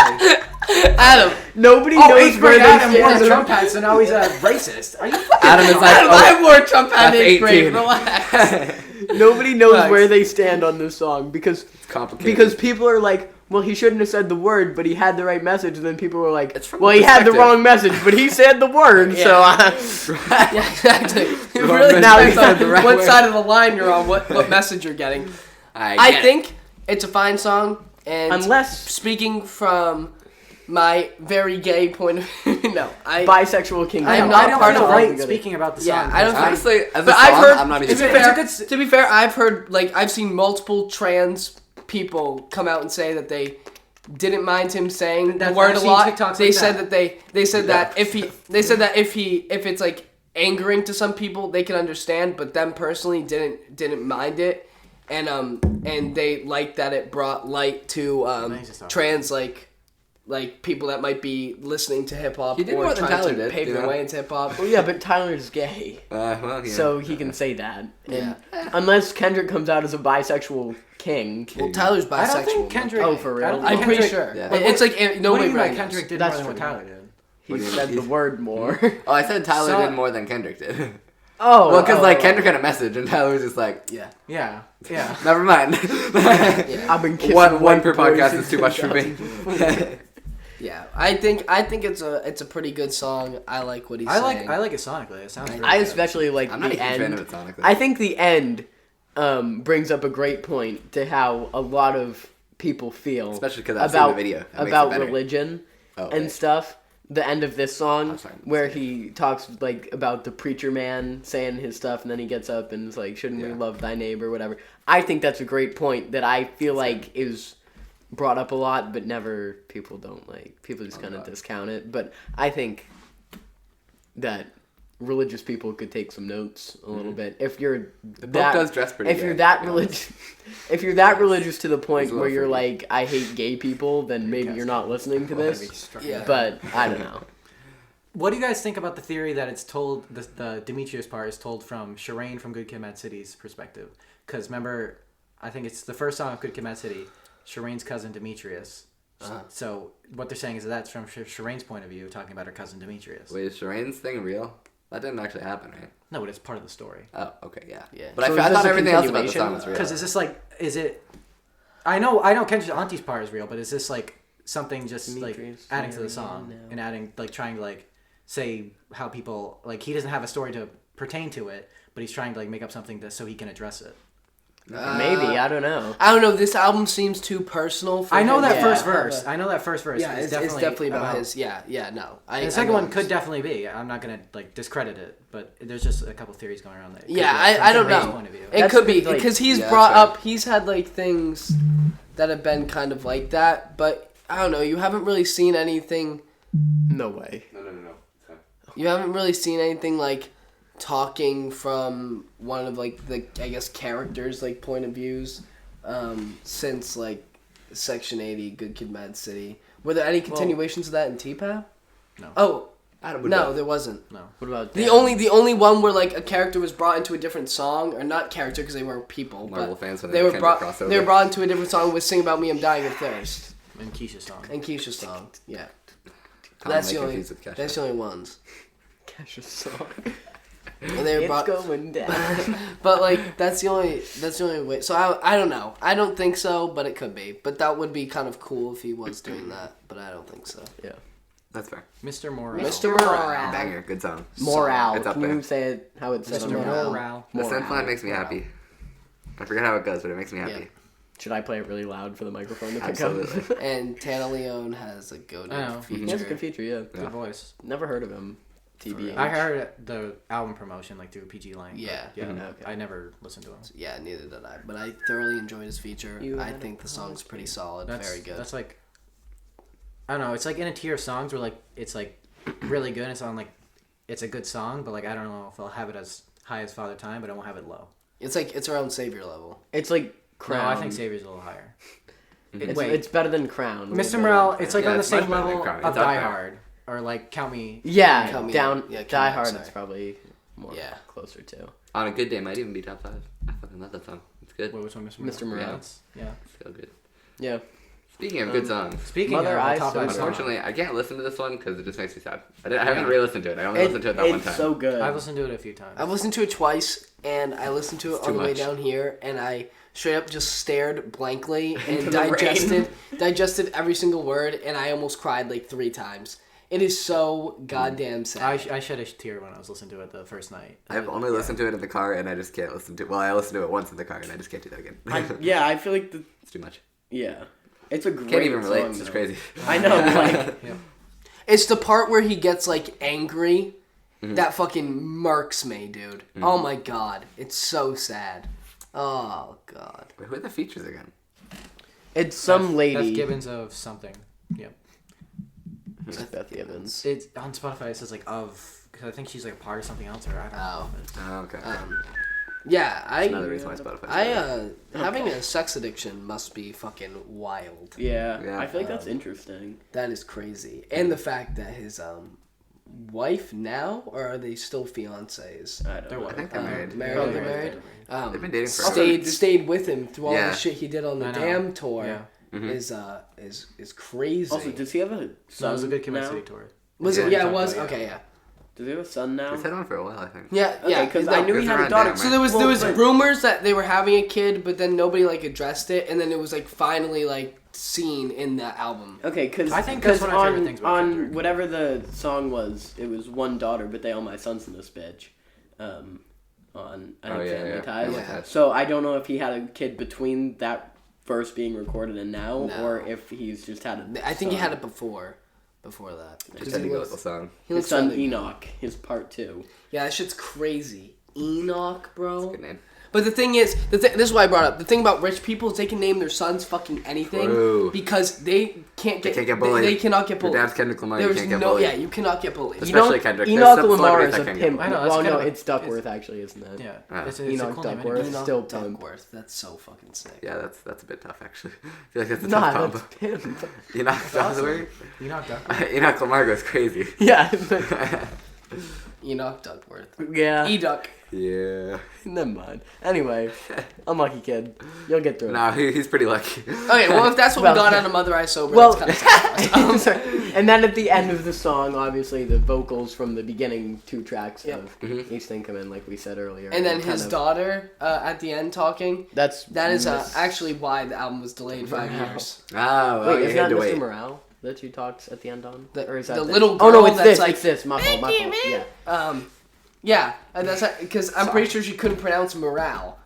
Adam. Nobody knows where they Adam wore stand. a Trump hat, so now he's a racist. Are you Adam is like, I wore a Trump hat in 8th grade. 18. Relax. Nobody knows where they stand on this song because complicated. people are like, well, he shouldn't have said the word, but he had the right message. And then people were like, well, he had the wrong message, but he said the word. So yeah, exactly. It really depends on what side of the line you're on, what message you're getting. I think it's a fine song, and unless speaking from my very gay point of view, no, bisexual king. I am not part of right speaking about the song. Yeah, I don't honestly, as a but song, I've heard. I'm not even. To be fair, I've heard I've seen multiple trans people come out and say that they didn't mind him saying the word a lot. They said that they said that if it's like angering to some people, they can understand, but them personally didn't mind it, and they liked that it brought light to trans like people that might be listening to hip hop or trying to pave their way into hip hop. Well, yeah, but Tyler's gay, so he can say that. And unless Kendrick comes out as a bisexual king. Well, Tyler's bisexual. I don't think Kendrick. Oh, for real? I'm pretty sure. Yeah. It's like no way. Kendrick did more than what Tyler did. He said the word more. Oh, I said Tyler did more than Kendrick did. Oh, well, because Kendrick had a message and Tyler was just like, yeah. Never mind. I've been kissing one per podcast is too much for me. Yeah, I think it's a pretty good song. I like what he's saying. I like it sonically. It sounds. I especially like I'm the not a huge end. fan of it sonically. I think the end brings up a great point to how a lot of people feel, especially because I've seen the video about religion and stuff. The end of this song, where he talks about the preacher man saying his stuff, and then he gets up and is like, "Shouldn't we love thy neighbor?" Whatever. I think that's a great point that I feel like is brought up a lot, but never people don't like. People just kind of discount it. But I think that religious people could take some notes a little bit. If you're the book does dress pretty. If you're that religious, if you're that religious to the point where you're like, I hate gay people, then maybe you're not listening to this. Yeah. But I don't know. What do you guys think about the theory that it's told, the Demetrius part is told from Shireen from Good Kid, Mad City's perspective? Because remember, I think it's the first song of Good Kid, Mad City, Shireen's cousin Demetrius. So what they're saying is that's from Shireen's point of view, talking about her cousin Demetrius. Wait, is Shireen's thing real? That didn't actually happen, right? No, but it's part of the story. Oh, okay, yeah. But so I thought everything else about the song was real. Because is it... I know Kendrick's auntie's part is real, but is this something just Demetrius, adding to the song and adding trying to say how people he doesn't have a story to pertain to it, but he's trying to make up something so he can address it. Maybe, I don't know. I don't know. This album seems too personal. I know that first verse. Yeah, it's definitely about his. Yeah, no. The second one could definitely be. I'm not gonna discredit it, but there's just a couple theories going around there. Yeah, I don't know. It could be because he's brought up. He's had things that have been kind of like that, but I don't know. You haven't really seen anything. No way. No. You haven't really seen anything talking from one of the characters point of views since Section 80, Good Kid, Mad City. Were there any continuations of that in T-Pap? No. Oh, no, there wasn't. No. What about the only one where a character was brought into a different song, or not character because they weren't people, Marvel but fans when they were brought into a different song with "Sing About Me, I'm Dying of Thirst." And Keisha's song. Yeah. That's the only ones. Kesha's song. And they were going down. But that's the only way. So I don't know. I don't think so, but it could be. But that would be kind of cool if he was doing that. But I don't think so. Yeah, that's fair. Mr. Morale. Banger, good song. Morale. It's up Can there. you say it how it's said? Mr. Morale. The synth line makes me happy. I forget how it goes, but it makes me happy. Yeah. Should I play it really loud for the microphone to pick Absolutely. up? And Tana Leone has a goated feature. He has a good feature, yeah. Good voice. Never heard of him. TBH. I heard the album promotion like through PG Lang. Yeah. Yeah. Okay. I never listened to him. Yeah, neither did I. But I thoroughly enjoyed his feature. I think the song's pretty solid. Very good. That's like, I don't know. It's like in a tier of songs where like it's like really good. It's on like, it's a good song, but like I don't know if I'll have it as high as Father Time, but I won't have it low. It's like it's around Savior level. It's like Crown. No, I think Savior's a little higher. It's better than Crown. Mr. Morale, it's like on the it's same much better than level Crown. of It's up Die there. Hard or like Count Me. Yeah, Count Me down. Out. Yeah, Count Die Me Out, Hard. sorry. It's probably more Yeah. closer to. On a good day, might even be top 5. I fucking love that song. It's good. Wait, which one, Mr. Morale. Yeah. It's so good. Yeah. Speaking of good songs, Speaking Mother of Eyes top so five good. songs, unfortunately, I can't listen to this one because it just makes me sad. I haven't re-listened to it. I only listened to it that one time. It's so good. I've listened to it a few times. I've listened to it twice, and I listened to it It's on too the way much. down here, and I straight up just stared blankly and Into the digested every single word, and I almost cried like 3 times. It is so goddamn sad. I shed a tear when I was listening to it the first night. I've only listened to it in the car, and I just can't listen to it. Well, I listened to it once in the car, and I just can't do that again. I feel like It's too much. it's a great Can't even relate. song, It's just though. crazy. I know, like, Yeah. It's the part where he gets like angry that fucking murks me, dude. Oh my god, it's so sad. Oh god. Wait, who are the features again? it's some lady. Beth Gibbons of something. Yep. It's Beth Gibbons. It's on Spotify. It says like because I think she's like a part of something else, or I don't know. Oh, okay. Yeah, Another reason why Spotify's having a sex addiction must be fucking wild. Yeah, I feel like that's interesting. That is crazy. And the fact that his wife now, or are they still fiancés? I don't know. I think they're married. Married, they're Probably married. They've been dating forever. Stayed with him through all Yeah. the shit he did on the I know. Damn tour. Yeah. Is crazy. Also, does he have a son? So it was a good Kim now? City tour. Was Yeah, it? Yeah, talked it was. about it, Okay, yeah. Does he have a son now? He's had one for a while, I think. Yeah, Okay, yeah. because no, I knew he it's had a around daughter. now, So there was but- rumors that they were having a kid, but then nobody like addressed it, and then it was like finally like seen in that album. Okay, because I think that's one of my favorite things about on Kendrick. whatever the song was, it was one daughter, but they all my sons in this bitch. On I think Family Ties. Yeah. So I don't know if he had a kid between that verse being recorded and now, No. or if he's just had a. I think he son. had it before that. Just had to go with the song. He His looks son really- Enoch, his part 2. Yeah, that shit's crazy. Enoch, bro. Good name. But the thing is, this is why I brought up. The thing about rich people is they can name their sons fucking anything True. because they can't get. can't get bullied. They cannot get bullied. Your dad's Kendrick Lamar, you can't get bullied. Yeah, you cannot get bullied. Especially Kendrick. There's Enoch some Lamar celebrities is a that can pimp. get I know, Well, that's no, kind of- it's Duckworth actually, isn't it? Yeah. Ah. It's a Enoch cool name Duckworth. anyway. Enoch still pimp. Duckworth. That's so fucking sick. Yeah, that's a bit tough actually. I feel like that's a Nah, tough combo. that's pimp. Enoch, that's the word. Enoch Duckworth. Enoch Lamar goes crazy. Yeah. Enoch Duckworth. yeah. E-Duck. Yeah. Never mind. Anyway, unlucky kid. You'll get through it. No, he's pretty lucky. Okay, well if that's what Well, we got yeah. out of Mother Eye Sober, Well, that's kind of sad. Sorry. And then at the end of the song, obviously the vocals from the beginning 2 tracks Yep. of each thing come in, like we said earlier. And then kind his of- daughter at the end talking. That is actually why the album was delayed 5 years. Oh, Wait, you is had that to Mr. wait. Morale that she talks at the end on? The- or is that the this? little Oh no, girl it's that's this. like, It's this. My fault. My fault. Yeah. Yeah, and that's because I'm pretty sure she couldn't pronounce morale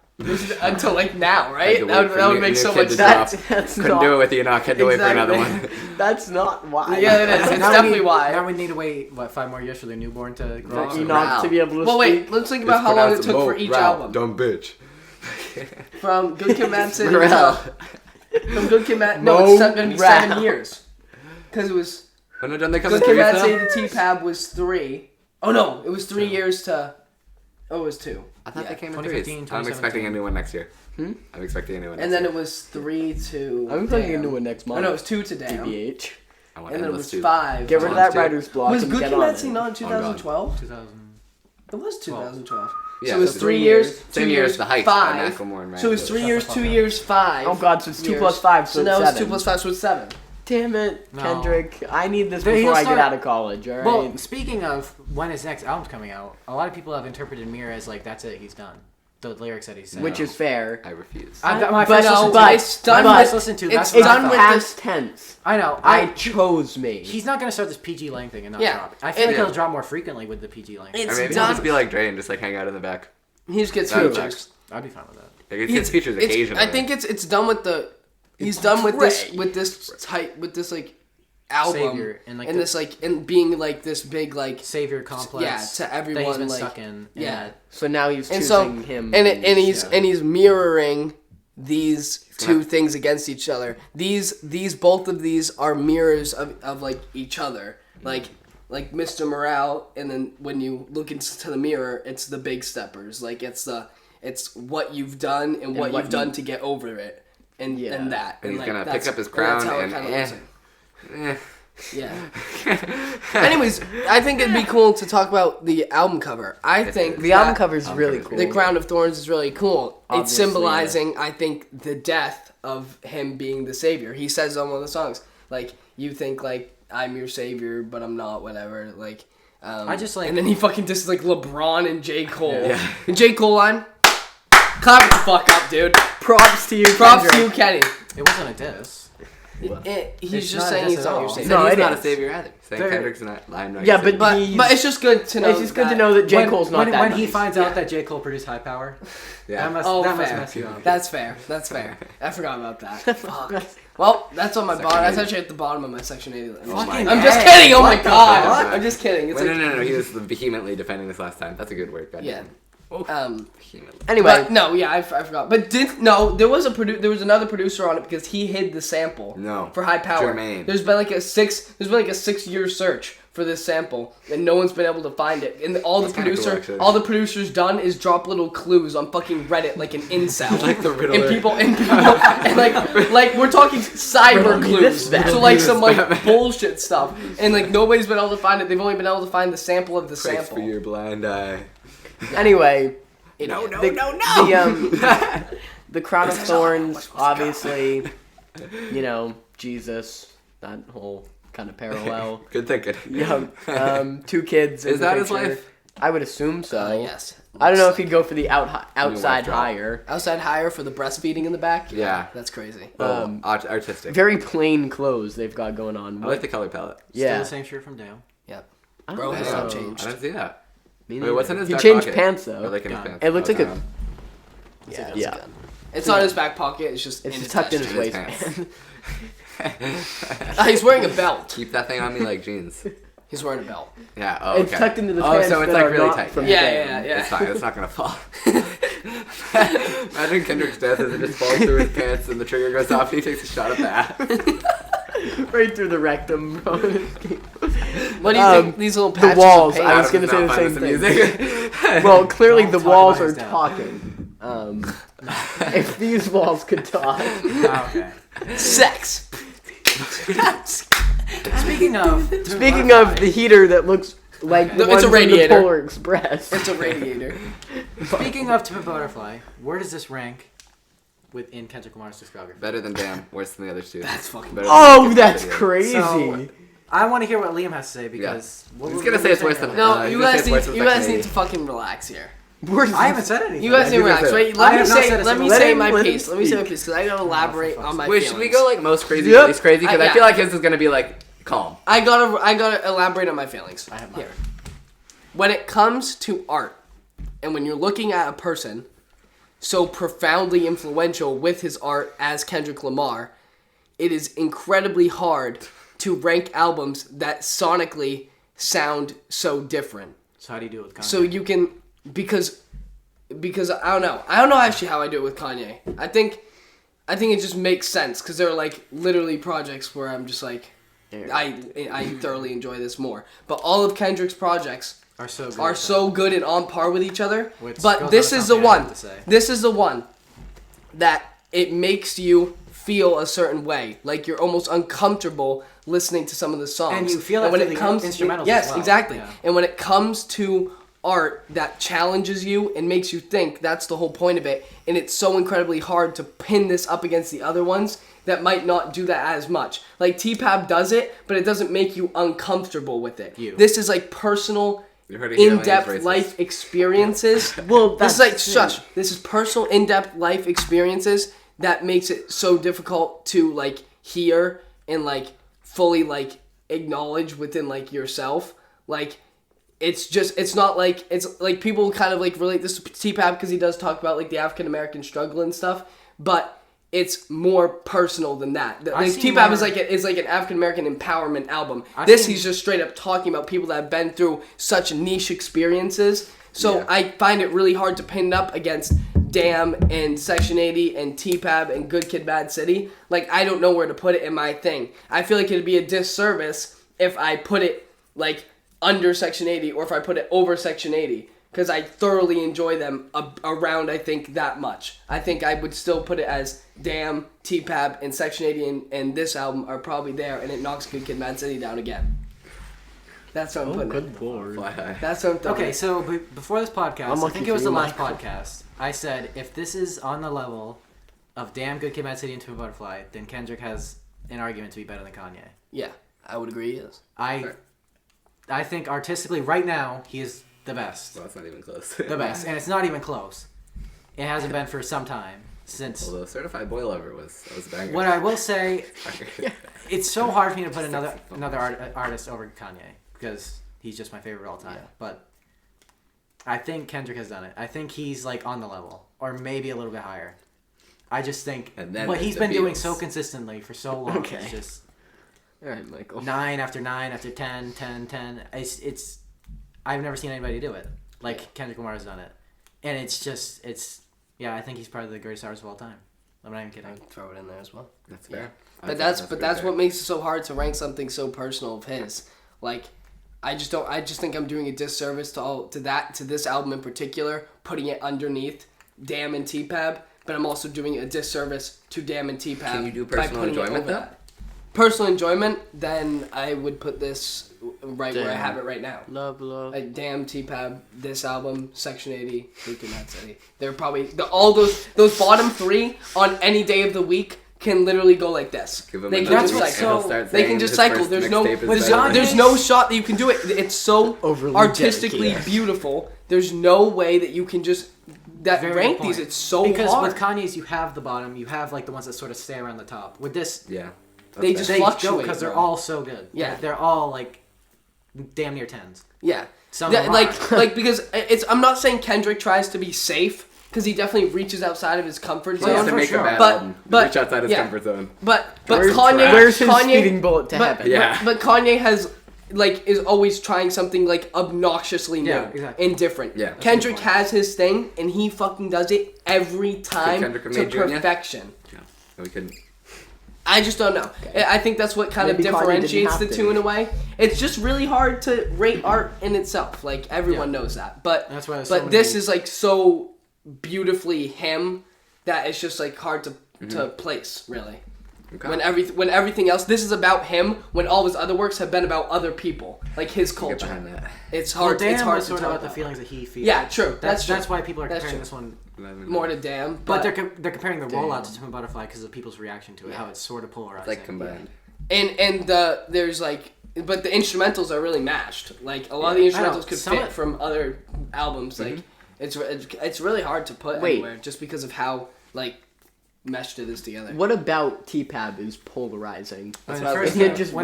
until like now, right? Had to That wait for would new- make new so kid much to sense. drop. That's Couldn't not, do it with Enoch. Had to wait for another one. That's not why. Yeah, it is. It's Now we definitely need- why. Now we need to wait 5 more years for the newborn to grow For up. Enoch Morale. to be able to Well, speak. wait. Let's think about how long it took for each album. Dumb bitch. From Good Kid, Mad City Morale. from Good Kid, Mad. No, it's going to be 7 Morale. years. Because it was When done they come Good in Kid, 3 Mad now? City to T-Pab was 3. Oh no, it was 3 years to. Oh, it was 2. I thought Yeah. they came in 2015, 3s. I'm expecting a new one next year. Hmm? I'm expecting a new one next And then year. it was 3 to. I'm putting Damn. a new one next month. Oh no, it was 2 to Damn. DBH. I want And then it endless was too. 5. Get rid of Months that too. writer's block Was and Good get Kid, on Mad it. City not in 2012? 2000. It was 2012. Yeah, So it was so 3 years, 2 Same year years, as The Heights by 5. Macklemore and So it was Randall. 3 Shut years, the 2 fuck up. years, 5. Oh god, so it's 2 years. plus 5, so So it's now 7. it's 2 plus 5, so it's 7. Damn it, No. Kendrick. I need this But he'll before I get start- out of college, alright? Well, speaking of when his next album's coming out, a lot of people have interpreted Mir as like, that's it, he's done. The lyrics that he said. Which is fair. I refuse. I got my But first no, listen to but- it's done but- with. listen to. It's That's It's done not- with past tense. I know. I chose me. He's not gonna start this PG Lang thing and not Yeah. drop it. I feel like Yeah. he'll drop more frequently with the PG Lang. It's Or maybe done. he'll just be like Dre and just like hang out in the back. He just gets That features. I'd be fine with that. Like, it gets features occasionally. I think it's done with the. He's done with this type with this like album Savior, and like this like and being like this big like savior complex. Yeah, to everyone that he's been like stuck in. Yeah. So now he's choosing him, and he's mirroring these two things against each other. These both of these are mirrors of like each other. Like Mr. Morale, and then when you look into the mirror, it's the big steppers. Like it's what you've done and what you've done to get over it. And that. And he's like, gonna pick up his crown and yeah. Anyways, I think it'd be cool to talk about the album cover. I think the album cover is really cool. The Crown of Thorns is really cool. Obviously, it's symbolizing, I think, the death of him being the savior. He says on one of the songs, like, you think like I'm your savior, but I'm not. Whatever. Like, I just like. And then he fucking disses like LeBron and J. Cole. Yeah. And J. Cole line. Clap it the fuck up, dude. Props to you, Props to you, Kenny. It wasn't a diss. He's just saying he's not your savior. No, he's not a savior either. Saying Kendrick's not. Yeah, but it's just good to know. It's just good to know that J. Cole's not that when nice. he finds out that J. Cole produced High Power, that must mess you up. That's fair. I forgot about that. Fuck. Well, that's on my bottom. That's actually at the bottom of my Section 80 list. I'm just kidding. Oh my god. I'm just kidding. It's no. He was vehemently defending this last time. That's a good word. Yeah. Anyway, but, no, yeah, I forgot. But there was another producer on it because he hid the sample. No. For High Power. Jermaine. There's been like a 6-year search for this sample, and no one's been able to find it. And all the producers done is drop little clues on fucking Reddit like an incel. Like the Riddler. And people and like we're talking cyber clues. So like some like bullshit stuff. And like nobody's been able to find it. They've only been able to find the sample of the Thanks sample. for your blind eye. Anyway, No. The Crown of Thorns, obviously, Jesus, that whole kind of parallel. Good thinking. Two kids. Is that his life? I would assume so. Yes. I don't know if he'd go for the outside hire. Outside hire for the breastfeeding in the back? Yeah. That's crazy. Artistic. Very plain clothes they've got going on. I like the color palette. Yeah. Still the same shirt from Dale. Yep. Oh, Bro has not changed. I didn't see that. Wait, what's in his he back changed pocket? pants though. Or like in his pants. It looks like a. Yeah. Yeah. It's not in his back pocket. It's just tucked in his chest. waistband. He's wearing a belt. Keep that thing on me like jeans. He's wearing a belt. Yeah. Oh, okay. It's tucked into the pants. So it's that like are really not tight. from Yeah. It's fine. It's not gonna fall. Imagine Kendrick's death as it just falls through his pants and the trigger goes off and he takes a shot at that. Right through the rectum, bro. What do you think? These little patches the walls. Of paint? I was gonna say the same thing. Well, clearly the Don't walls talk are about his talking. If these walls could talk. Okay. Sex. Speaking of the heater that looks like the It's ones a in radiator. the Polar Express. It's a radiator. Speaking of To Pimp a Butterfly, where does this rank within Kendrick Lamar's discography? Better than Damn. Worse than the other two. That's fucking. Better than Oh, the that's video. crazy. So, I want to hear what Liam has to say because He's gonna say it's worse than. No, he's you gonna guys say it's worse need than you guys Section need 80. to fucking relax here. I haven't said anything. You guys need to relax. Wait, I have not said a let me single- say Let my him piece. Let me say my speak. piece because I gotta elaborate on my Wait, feelings. should we go like most crazy, Yep. least crazy? Because I Yeah. feel like his is gonna be like calm. I gotta elaborate on my feelings. I have mine. Here. When it comes to art, and when you're looking at a person so profoundly influential with his art as Kendrick Lamar, it is incredibly hard to rank albums that sonically sound so different. So how do you do it with Kanye? So you can because I don't know actually how I do it with Kanye. I think it just makes sense because they're like literally projects where I'm just like I thoroughly enjoy this more. But all of Kendrick's projects are so good and on par with each other. Which But goes this on is the something I have one. to say. This is the one that it makes you feel a certain way, like you're almost uncomfortable listening to some of the songs. And you feel that when through it the comes instrumentals yes, as well. exactly. Yeah. And when it comes to art that challenges you and makes you think, that's the whole point of it. And it's so incredibly hard to pin this up against the other ones that might not do that as much. Like T-Pab does it, but it doesn't make you uncomfortable with it. This is like personal, in-depth life experiences. Well, this is like shush. This is personal, in-depth life experiences that makes it so difficult to like hear and like fully like acknowledge within like yourself. Like it's not like, it's like people kind of like relate this to T-Pab because he does talk about like the African American struggle and stuff, but it's more personal than that. Like, T-Pab is like an African American empowerment album. He's just straight up talking about people that have been through such niche experiences. So I find it really hard to pin it up against Damn and Section 80 and T-Pab and Good Kid, Mad City. Like, I don't know where to put it in my thing. I feel like it'd be a disservice if I put it like under Section 80 or if I put it over Section 80. Because I thoroughly enjoy them around, I think, that much. I think I would still put it as Damn, T-Pab, and Section 80 and this album are probably there, and it knocks Good Kid, Mad City down again. That's what I'm putting good lord. That's what I'm thinking. Okay, so before this podcast, I think it was the last podcast, I said, if this is on the level of Damn, Good Kid, Mad City, and To a Butterfly, then Kendrick has an argument to be better than Kanye. Yeah, I would agree he is. I think artistically, right now, he is the best. Well, that's not even close. The best, and it's not even close. It hasn't been for some time since. Although Certified Boy Lover was a banger. What I will say, it's so hard for me to put another artist over Kanye because he's just my favorite of all time. Yeah. But I think Kendrick has done it. I think he's like on the level, or maybe a little bit higher. I just think what he's been doing so consistently for so long. Okay. It's just all right, Michael. 9 after 9 after 10, 10, 10. It's I've never seen anybody do it like Kendrick Lamar has done it, and it's I think he's probably the greatest artist of all time. I'm not even kidding. I'd throw it in there as well. That's fair. But that's what makes it so hard to rank something so personal of his. Like, I just think I'm doing a disservice to this album in particular, putting it underneath Damn and T-Pab. But I'm also doing a disservice to Damn and T-Pab. Can you do personal enjoyment though? Personal enjoyment, then I would put this right where I have it right now. Love. Damn, T-Pab, this album, Section 80, Good Kid, Mad City. They're probably all those bottom three on any day of the week can literally go like this. They can just cycle. There's no shot that you can do it. It's so overly artistically beautiful. There's no way that you can just rank these. It's so hard. Because with Kanye's, you have the bottom. You have like the ones that sort of stay around the top. With this, they just fluctuate because they're all so good. Yeah, they're all like damn near 10s. Yeah, like because I'm not saying Kendrick tries to be safe because he definitely reaches outside of his comfort zone. To make a bad album. Reach outside his comfort zone. But Kanye, where's his speeding bullet to heaven? Yeah. But Kanye has is always trying something like obnoxiously new and different. Yeah, Kendrick has his thing and he fucking does it every time to perfection. Yeah, we couldn't. I just don't know. Okay. I think that's what kind of differentiates the two in a way. It's just really hard to rate art in itself. Like, everyone knows that. But that's why this is like so beautifully him that it's just like hard to place, really. Okay. When everything else, this is about him. When all his other works have been about other people, like his culture. It's hard. Well, it's hard to talk about the feelings that he feels. Yeah, true. That's why people are comparing this one more to Damn. But they're comparing the rollout to Tim Butterfly because of people's reaction to it. How it's sort of polarizing. Like combined. And there's like, but the instrumentals are really mashed. Like a lot of the instrumentals could fit from other albums. Like it's really hard to put anywhere just because of how like meshed it is together. What about T-Pab is polarizing? When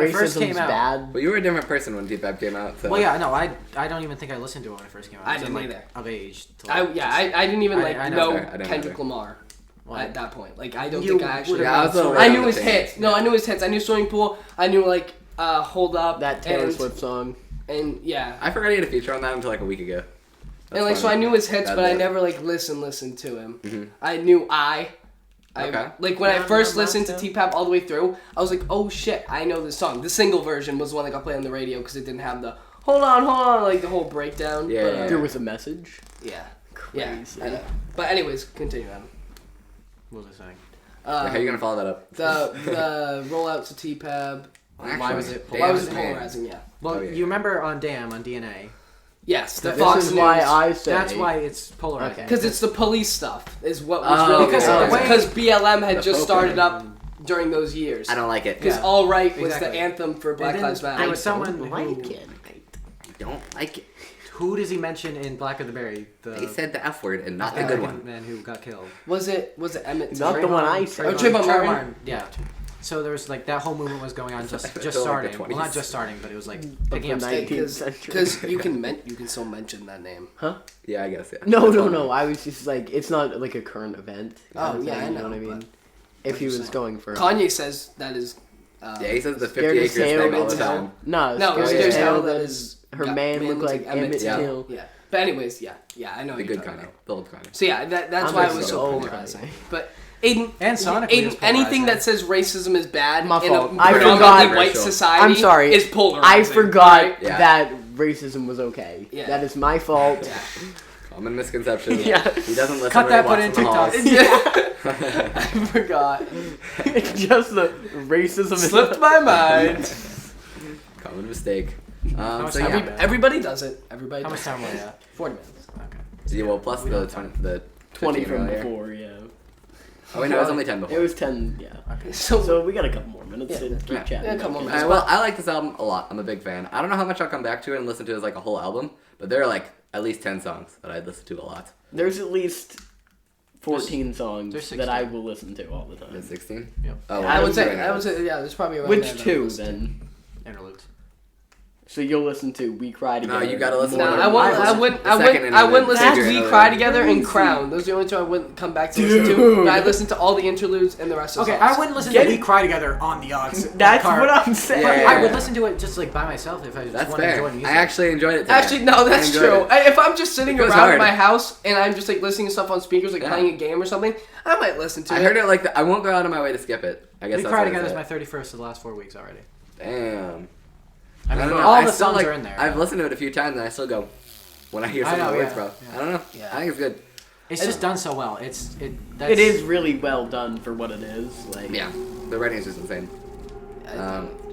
it first came out, bad? Well, you were a different person when T-Pab came out. So. Well, yeah, no, I don't even think I listened to it when it first came out. I didn't either. Of age. I didn't even know Kendrick Lamar at that point. Like I don't think I actually. I knew his hits. No, I knew his hits. I knew Swimming Pool. I knew like Hold Up. That Taylor Swift song. And yeah. I forgot he had a feature on that until like a week ago. And like so, I knew his hits, but I never like listened to him. Mm-hmm. I knew like when I first listened to T-Pab all the way through, I was like, oh shit, I know this song. The single version was the one that got played on the radio because it didn't have the hold on, like the whole breakdown. Yeah, there was a message. Yeah. Crazy. Yeah, I know. But anyways, continue on. What was I saying? How are you gonna follow that up? The rollout to T-Pab. Why was it polarizing? Yeah. Well, you remember on Damn on DNA. Yes, the this Fox is News. why I say that's why it's polarizing. Because it's the police stuff is what was really because BLM had just started up during those years. I don't like it. Because All Right was the anthem for Black Lives Matter. There was someone who I don't like it. Who does he mention in Black of the Berry? They said the F word and not the good one. Man who got killed. Was it Emmett? Not the one I said. Oh, Trayvon Martin. Yeah. So there was like that whole movement was going on just Until, starting. like, the Well, not 20s. just starting, but it was like Of picking the up steam. 19th century. Because you can still mention that name. Huh? Yeah, I guess. Yeah. No. I was just like, it's not like a current event. Oh, yeah, I you know, know what I mean? but If he was saying. going for Kanye says that is. Yeah, he says the 50 Scared to acres sail thing all the into hell. time. No, No, Scared to Scared to Sail Sail, that that is is. her man looked like Emmett Till. Till. Yeah. But anyways, yeah, I know. The what good you're talking Kanye. about. The old Kanye. So yeah, that's I'm why just it was so so old polarizing. Kanye. But Aiden, And sonically it's anything polarizing. that says racism is bad My in fault. a I predominantly forgot. white society I'm sorry. is polarizing. I forgot right? Yeah. that racism was okay. Yeah. That is my fault. Common misconception. Yeah. He doesn't listen Cut when that, he put walks it in in the halls. Yeah. I forgot. Just the racism. Slipped my mind. Common mistake. much So time yeah. we have? Everybody does it. Everybody. How much does time it. were you at? 40 minutes. Okay. Yeah, well, plus We the don't 20 20 from earlier. before, yeah. Oh wait, no, it was only 10 before. It was 10, yeah. Okay. So we got a couple more minutes Yeah. to keep Yeah. chatting. Yeah, a couple more minutes. Well, I like this album a lot. I'm a big fan. I don't know how much I'll come back to it and listen to as like a whole album, but there are like at least 10 songs that I'd listen to a lot. There's at least 14 songs there's that I 16. will listen to all the time. Is it 16? Yep. Oh, well, I would that's say. very I would nice. say. Yeah, there's probably around Which there two, that then? Interludes. So you'll listen to We Cry No, Together. you gotta listen more to No, than I wouldn't. listen. I wouldn't. The I second wouldn't. I wouldn't listen interlude. to We That's Cry Together and crazy. Crown. Those are the only two I wouldn't come back to listen to. But I listen to all the interludes and the rest of the Okay, songs. I wouldn't listen Get to it? We Cry Together on the aux. That's car. what I'm saying. Yeah. I would listen to it just like by myself if I just That's want to fair. enjoy I music. actually enjoyed it today. Actually, no, that's I enjoyed true. it. If I'm just sitting It was around hard. my house and I'm just like listening to stuff on speakers, like Yeah. playing a game or something, I might listen to it. I heard it like I won't go out of my way to skip it. I guess We that's Cry what Together it is my said. 31st of the last 4 weeks already. Damn. I mean, don't know. all I the still, songs like, are in there. I've listened to it a few times and I still go when I hear I some of know, the words, yeah, bro. yeah. I don't know. Yeah. I think it's good. It's just done so well. That's, It is really well done for what it is. Like, Yeah, the writing is just insane.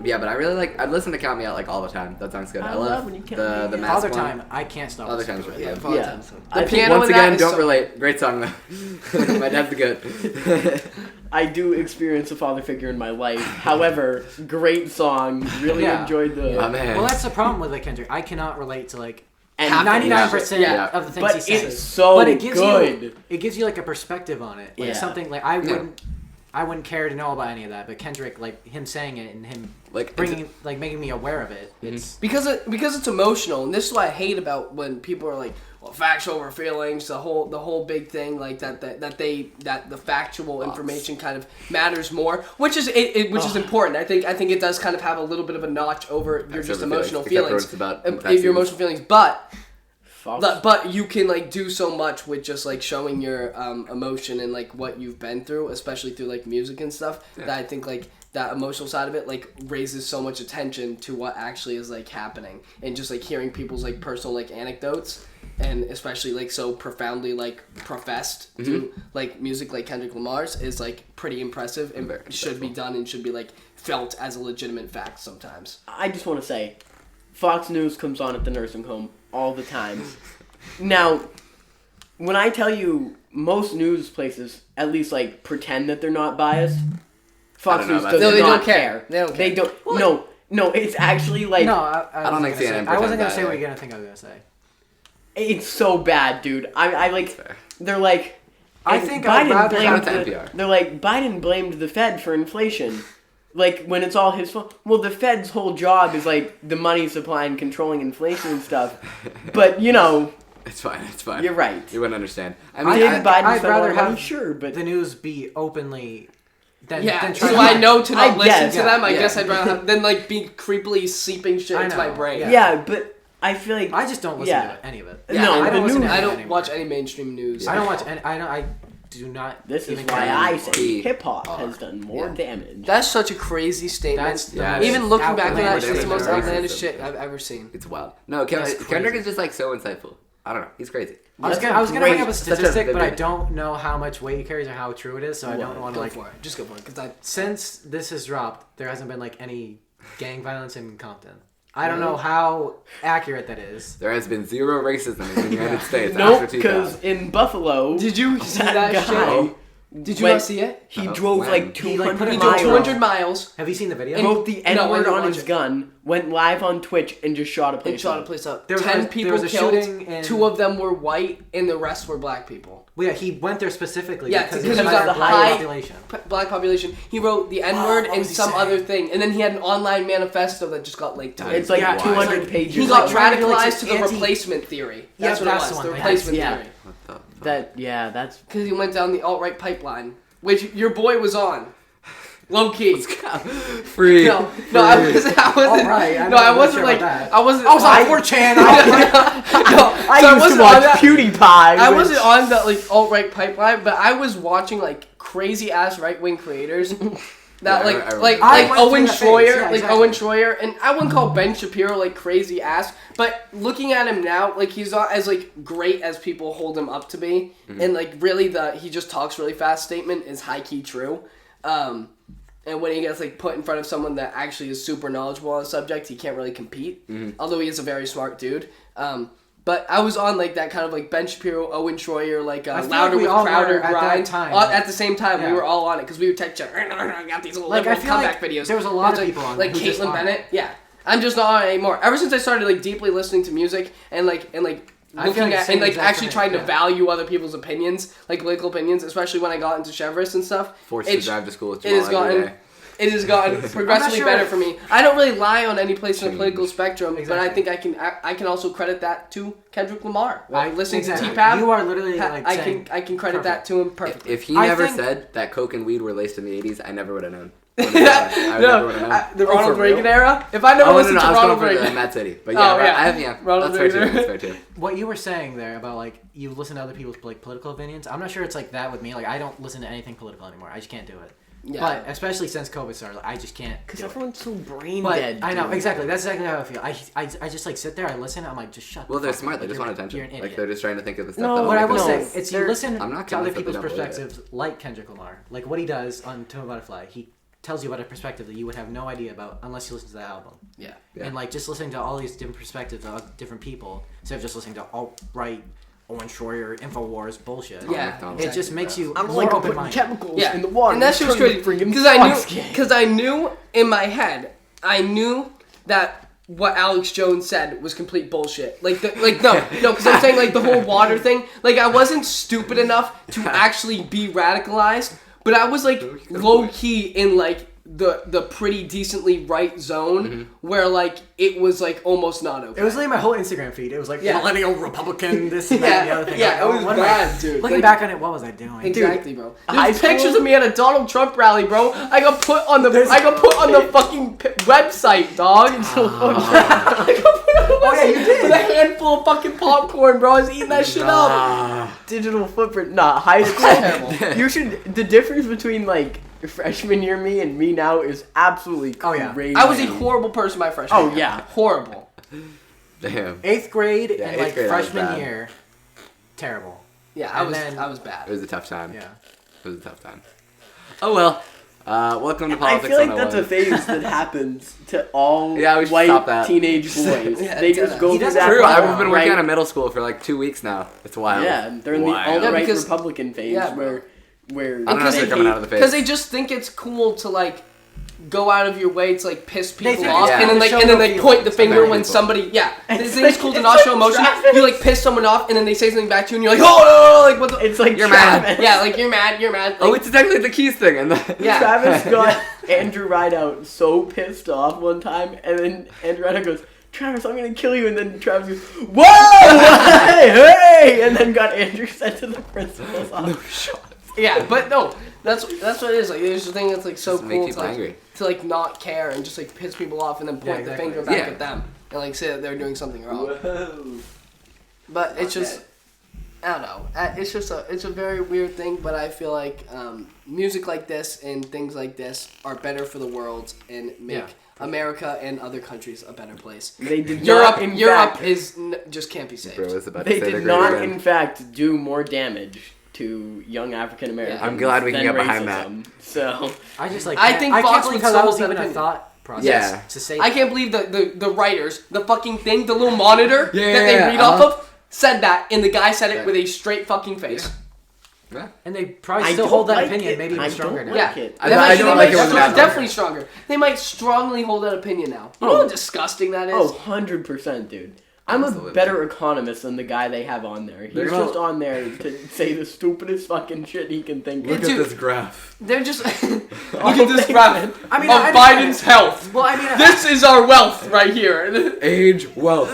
Yeah, but I really like. I've listened to Count Me Out like all the time. That song's good. I I love love when you count the me out. mask Father one. Time. I can't stop. Other listening times to were it. good. Yeah. The I think piano Once in that again, is don't so- relate. Great song though. My dad's the good. I do experience a father figure in my life. However, great song. Really Yeah. enjoyed the. My man. Well, that's the problem with like Kendrick. I cannot relate to like And 99% Yeah. of the things But he says. it's so but it gives good. you it gives you like a perspective on it, like Yeah. something like I wouldn't care to know about any of that. But Kendrick, like him saying it and him Like, bringing like making me aware of it. It's because it's emotional, and this is what I hate about when people are like, well, facts over feelings, the whole big thing, like that the factual information kind of matters more, which is important. I think it does kind of have a little bit of a notch over your just emotional feelings, Except for it's about your emotional feelings, but. Fox. But you can like do so much with just like showing your emotion and like what you've been through, especially through like music and stuff. Yeah. That I think like that emotional side of it like raises so much attention to what actually is like happening, and just like hearing people's like personal like anecdotes, and especially like so profoundly like professed through like music like Kendrick Lamar's is like pretty impressive and Very should be done and should be like felt as a legitimate fact sometimes. I just want to say, Fox News comes on at the nursing home all the time. Now, when I tell you most news places at least like pretend that they're not biased, Fox I don't know News about does that. No, they not don't care. They don't care. They don't. No, it's actually like no. I don't think CNN I wasn't gonna pretends say that what either. you're gonna think I was gonna say. it's so bad, dude. I like. Fair. They're like. I and think I'd rather blamed have the- NPR. They're like Biden blamed the Fed for inflation. Like, when it's all his fault. Well, the Fed's whole job is, like, the money supply and controlling inflation and stuff. But, you know, It's fine. It's fine. you're right. You wouldn't understand. I I mean, did Biden I'd spend rather more money? have Sure, but the news be openly than Yeah, than so try to I hide. know to not I listen guess, to them. I yeah. guess I'd rather have than like be creepily seeping shit I into my know, brain. yeah. But I feel like I just don't listen Yeah. to any of it. Yeah, no, I the don't listen news. to I don't anymore. watch any mainstream news. I don't watch any. I do not. This is even why care I anymore. say hip hop has done more Yeah. damage. That's such a crazy statement. That's the Yeah, most Even looking back on that, outlandish it's the statement most ever. outlandish shit I've ever seen. it's wild. No, That's Kendrick crazy. is just like so insightful. I don't know. He's crazy. I was That's gonna a bring up a great- such a statistic, but I vivid- don't know how much weight he carries or how true it is, so I don't want to Go like. for it. Just go for it. Because Since this has dropped, there hasn't been like any gang violence in Compton. I don't know how accurate that is. There has been zero racism in the United States Nope, after because 2000. in Buffalo, did you see that that guy shit? Did you not see it? He drove like 200 He miles. drove 200 miles. Have you seen the video? Wrote the N-word on his gun, went live on Twitch, and just shot a place up. 10 people killed, 2 of them were white, and the rest were black people. Well, yeah, he went there specifically because he got the high population. Black population. He wrote the N-word and some other thing, and then he had an online manifesto that just got leaked. It's like 200 pages. He got radicalized to the replacement theory. That's what it was. The replacement theory. That's because he went down the alt-right pipeline, which your boy was on. Low key. Free. No, I wasn't. Right, I wasn't like. I wasn't. I was on 4chan. I used to watch PewDiePie. I wasn't on that like alt-right pipeline, but I was watching like crazy ass right-wing creators. That like Owen Schroyer, Owen Schroyer, and I wouldn't call Ben Shapiro like crazy ass, but looking at him now, like he's not as like great as people hold him up to be, and like really he just talks really fast statement is high key true, and when he gets like put in front of someone that actually is super knowledgeable on the subject, he can't really compete, although he is a very smart dude. But I was on like that kind of like Ben Shapiro, Owen Schroyer, like Louder with Crowder grind. At the same time, we were all on it because we would text each other. I got these little comeback videos. There was a lot of people on like Caitlin Bennett. Yeah, I'm just not on it anymore. Ever since I started like deeply listening to music and looking at and like actually trying to value other people's opinions, like political opinions, especially when I got into Chevrolet and stuff. Forced to drive to school with Jamal every day. It has gotten progressively better for me. I don't really lie on any place in the political spectrum, but I think I can also credit that to Kendrick Lamar. Listening to T-Pab, you are literally like I can credit that to him perfectly. If he never said that coke and weed were laced in the 80s, I never would have known. The Ronald Reagan era. If I never listened to Ronald Reagan, in Mad City, but that's fair too. What you were saying there about like you listen to other people's like political opinions, I'm not sure it's like that with me. Like I don't listen to anything political anymore. I just can't do it. Yeah. But especially since COVID started, like, I just can't. Because everyone's so brain dead. I know exactly. That's exactly how I feel. I just like sit there, I listen, I'm like, just shut. Well, they're smart. They just want attention. You're an idiot. Like they're just trying to think of the stuff. No, what I will say, it's you listen to not other people's perspectives, like Kendrick Lamar, like what he does on To a Butterfly. He tells you about a perspective that you would have no idea about unless you listen to the album. Yeah. And like just listening to all these different perspectives of different people instead of just listening to alt-right, Owen Schroyer, InfoWars bullshit. Yeah, it just makes you I'm more like open-minded. chemicals in the water. And that's just crazy because I knew in my head, I knew that what Alex Jones said was complete bullshit. No, because I'm saying like the whole water thing. Like I wasn't stupid enough to actually be radicalized, but I was like low key in like the pretty decently right zone where like it was like almost not okay. It was like my whole Instagram feed. It was like millennial Republican, this and that, and the other thing. Yeah, like, it was bad, dude. Looking back on it, what was I doing? Exactly, bro. There's pictures of me at a Donald Trump rally, bro. I got put on the fucking website, dog. Oh yeah, you did. With a handful of fucking popcorn, bro. I was eating that shit up. Digital footprint. Nah, high school. You should. The difference between like freshman year me and me now is absolutely crazy. I was a horrible person my freshman year. Oh yeah, horrible. Damn. 8th grade and like freshman year, terrible. Yeah, I was bad. It was a tough time. Yeah, it was a tough time. Oh well. Welcome to Politics. I feel like that's a phase that happens to all white teenage boys. They just go through that. True. I've been working out of middle school for like 2 weeks now. It's wild. Yeah, they're in the alt-right Republican phase where I don't know if they're coming out of the phase. Because they just think it's cool to like go out of your way to like piss people off and then like point the finger when somebody they think it's cool to not show emotion. You like piss someone off and then they say something back to you and you're like, oh no, like what the it's like you're Travis. mad. Yeah, like you're mad. Like, oh, it's exactly the keys thing. And Travis got Andrew Rideout so pissed off one time and then Andrew Rideout goes, Travis, I'm gonna kill you, and then Travis goes, whoa, hey, and then got Andrew sent to the principal's office. Yeah, but no, that's what it is. Like, there's the thing that's like so cool to like not care and just like piss people off and then point the finger back at them and like say that they're doing something wrong. Whoa. But it's just, I don't know. It's a very weird thing. But I feel like music like this and things like this are better for the world and make America and other countries a better place. They did Europe just can't be saved. They did not, in fact, do more damage to young African Americans. I'm glad we can get behind that. So I can't believe that was even a thought process. Yeah. To say I can't believe the writers, the fucking thing, the little monitor that they read off of, said that, and the guy said it with a straight fucking face. Yeah. And they probably still hold that opinion, maybe even stronger now. Like it. I don't like it when that definitely stronger. They might strongly hold that opinion now. You know how disgusting that is? Oh, 100%, dude. I'm a better economist than the guy they have on there. He's just on there to say the stupidest fucking shit he can think of. Look at this graph. They're just... Look at this graph of Biden's health. Well, I mean... This is our wealth right here. Age, wealth.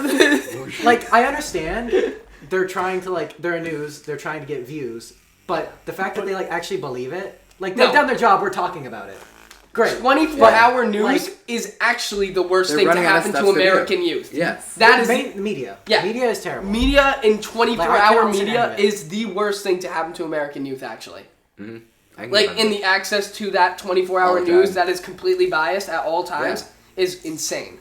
Like, I understand they're trying to, like, they're news, they're trying to get views, but the fact that they, like, actually believe it, like, they've done their job, we're talking about it. Great. 24-hour news is actually the worst thing to happen to American youth. Yes. That is media. Yeah. Media is terrible. Media in 24-hour media is the worst thing to happen to American youth, actually. Mm-hmm. Like, in the access to that 24-hour news that is completely biased at all times is insane.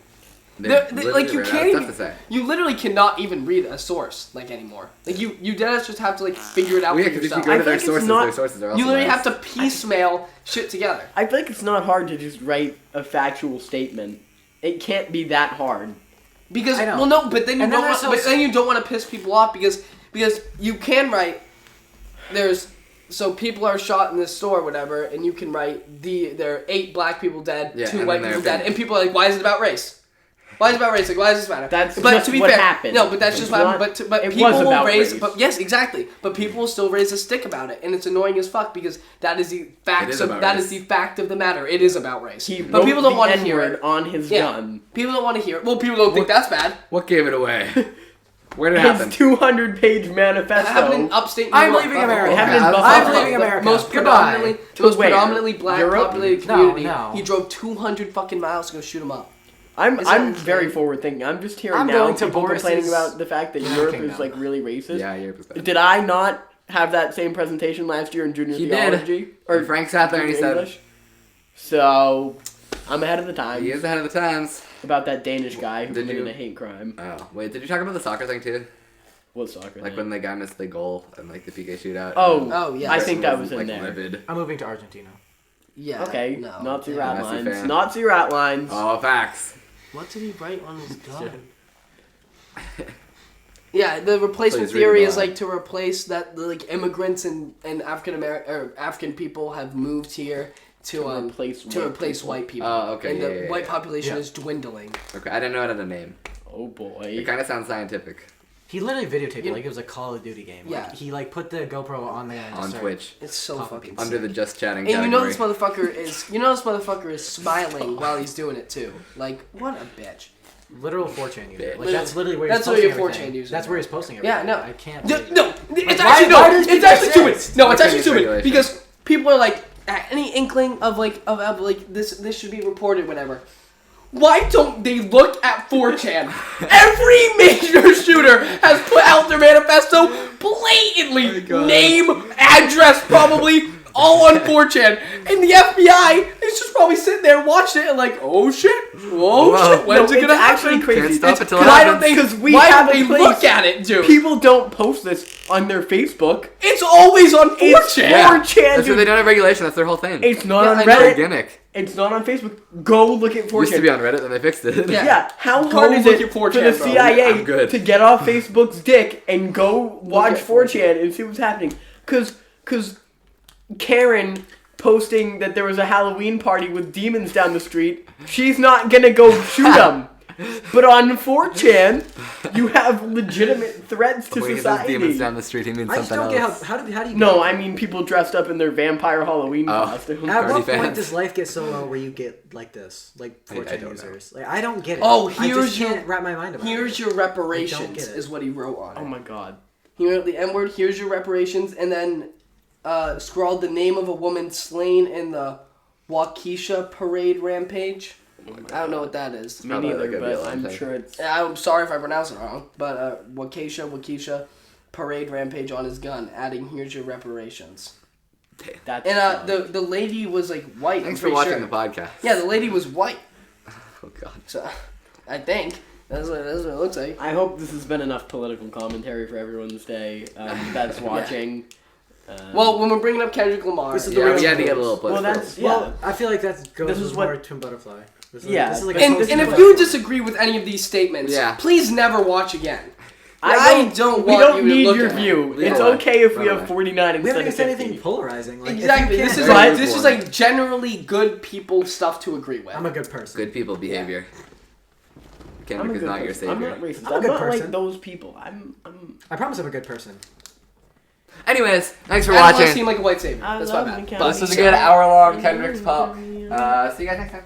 Like, you can't even... You literally cannot even read a source, like, anymore. Like, you just have to, like, figure it out for yourself. If you go to their sources are also you literally have to piecemeal shit together. I feel like it's not hard to just write a factual statement. It can't be that hard. Because, well, no, but then you don't want to piss people off because you can write, so people are shot in this store or whatever, and you can write, there are 8 black people dead, 2 white people dead, and people are like, why is it about race? Why is it about race? Like, why does this matter? That's just what happened. No, but that's just what happened. But people will raise... But yes, exactly. But people will still raise a stick about it, and it's annoying as fuck because that is the fact the fact of the matter. It is about race. But people don't want to hear it. On his gun. People don't want to hear it. Well, people don't think that's bad. What gave it away? Where did it happen? His 200-page manifesto. It happened in upstate New York. I'm leaving America. I'm leaving America. Most predominantly black populated community. No. He drove 200 fucking miles to go shoot him up. I'm very forward thinking. I'm just hearing now people complaining about the fact that Europe is like really racist. Yeah, Europe is bad. Did I not have that same presentation last year in junior theology? Or Frank sat there and he said English? So I'm ahead of the times. He is ahead of the times. About that Danish guy who committed a hate crime. Oh, wait, did you talk about the soccer thing too? What soccer Like thing? when the guy missed the goal and like the PK shootout. Oh yeah. I think that was in like, there. Livid. I'm moving to Argentina. Yeah. Okay, No. Nazi rat lines. fan. Nazi rat lines. Oh, facts. What did he write on his gun? Yeah, the replacement Please theory read is about like to replace that the like immigrants and African people have moved here to replace white people. Oh, okay. And the white population is dwindling. Okay, I didn't know it had a name. Oh boy. It kind of sounds scientific. He literally videotaped it like it was a Call of Duty game. Yeah. Like, he like put the GoPro on there and On Twitch. It's so fucking Under the just chatting and category. you know this motherfucker is smiling while he's doing it too. Like, what a bitch. Literal 4chan user. Bitch. Like, that's literally where That's he's posting where your 4chan everything. user. That's where he's posting everything. Yeah, no. I can't. No, it's why does it's actually stupid. No, it's actually stupid regulation? because people are like, any inkling of like this should be reported, whatever. Why don't they look at 4chan? Every major shooter has put out their manifesto blatantly, name, address, probably, all on 4chan. And the FBI is just probably sitting there watching it and like, oh shit, shit, when's it gonna happen? Actually crazy. Why don't they look at it, dude? People don't post this on their Facebook. It's always on 4chan. It's 4chan, That's why they don't have regulation. That's their whole thing. It's not on It's Reddit. organic. It's not on Facebook. Go look at 4chan. Used to be on Reddit, then they fixed it. Yeah, how hard is it for the CIA to get off Facebook's dick and go watch 4chan and see what's happening? Because Karen posting that there was a Halloween party with demons down the street, she's not gonna go shoot them. But on 4chan, you have legitimate threats to When society. he says demons down the street, he means I just something don't else. get how do you... No, I mean people dressed up in their vampire Halloween costumes. At what fans. point does life get so low where you get like this? Like 4chan don't users? Like, I don't get it. Oh, I just your can't wrap my mind about it. Here's your reparations, get it. is what he wrote on it. Oh my god. He wrote the N-word, here's your reparations, and then scrawled the name of a woman slain in the Waukesha Parade Rampage. I don't know what that is. Me neither, but I'm sure it's... I'm sorry if I pronounced it wrong, but Waukesha Parade Rampage on his gun, adding here's your reparations. That's And the lady was like white. Thanks for watching the podcast. Yeah, the lady was white. Oh god. So, I think. That's what it looks like. I hope this has been enough political commentary for everyone to stay that's watching. Well, when we're bringing up Kendrick Lamar, This is Yeah, we had to get a little political. Well, that's Well, I feel like that goes This is more what- Twin Butterfly. This is Yeah, this is like and a if you disagree with any of these statements, Yeah. please never watch again. I don't we want don't you to need look your at view. it. It's Yeah. okay if we Right. have 49 We haven't instead even of said 50. anything polarizing. Like, Exactly. if This you is can't- like Right. this is like generally good people stuff to agree with. I'm a good person. Good people behavior. I'm a Kendrick is good not your person. I'm savior. not racist. I'm a I'm good not person. like those people. I'm I promise I'm a good person. Anyways, thanks for I don't want to watching. seem like a white savior. I That's my love bad. the But This was a good hour-long Kendrick's Pop. See you guys next time.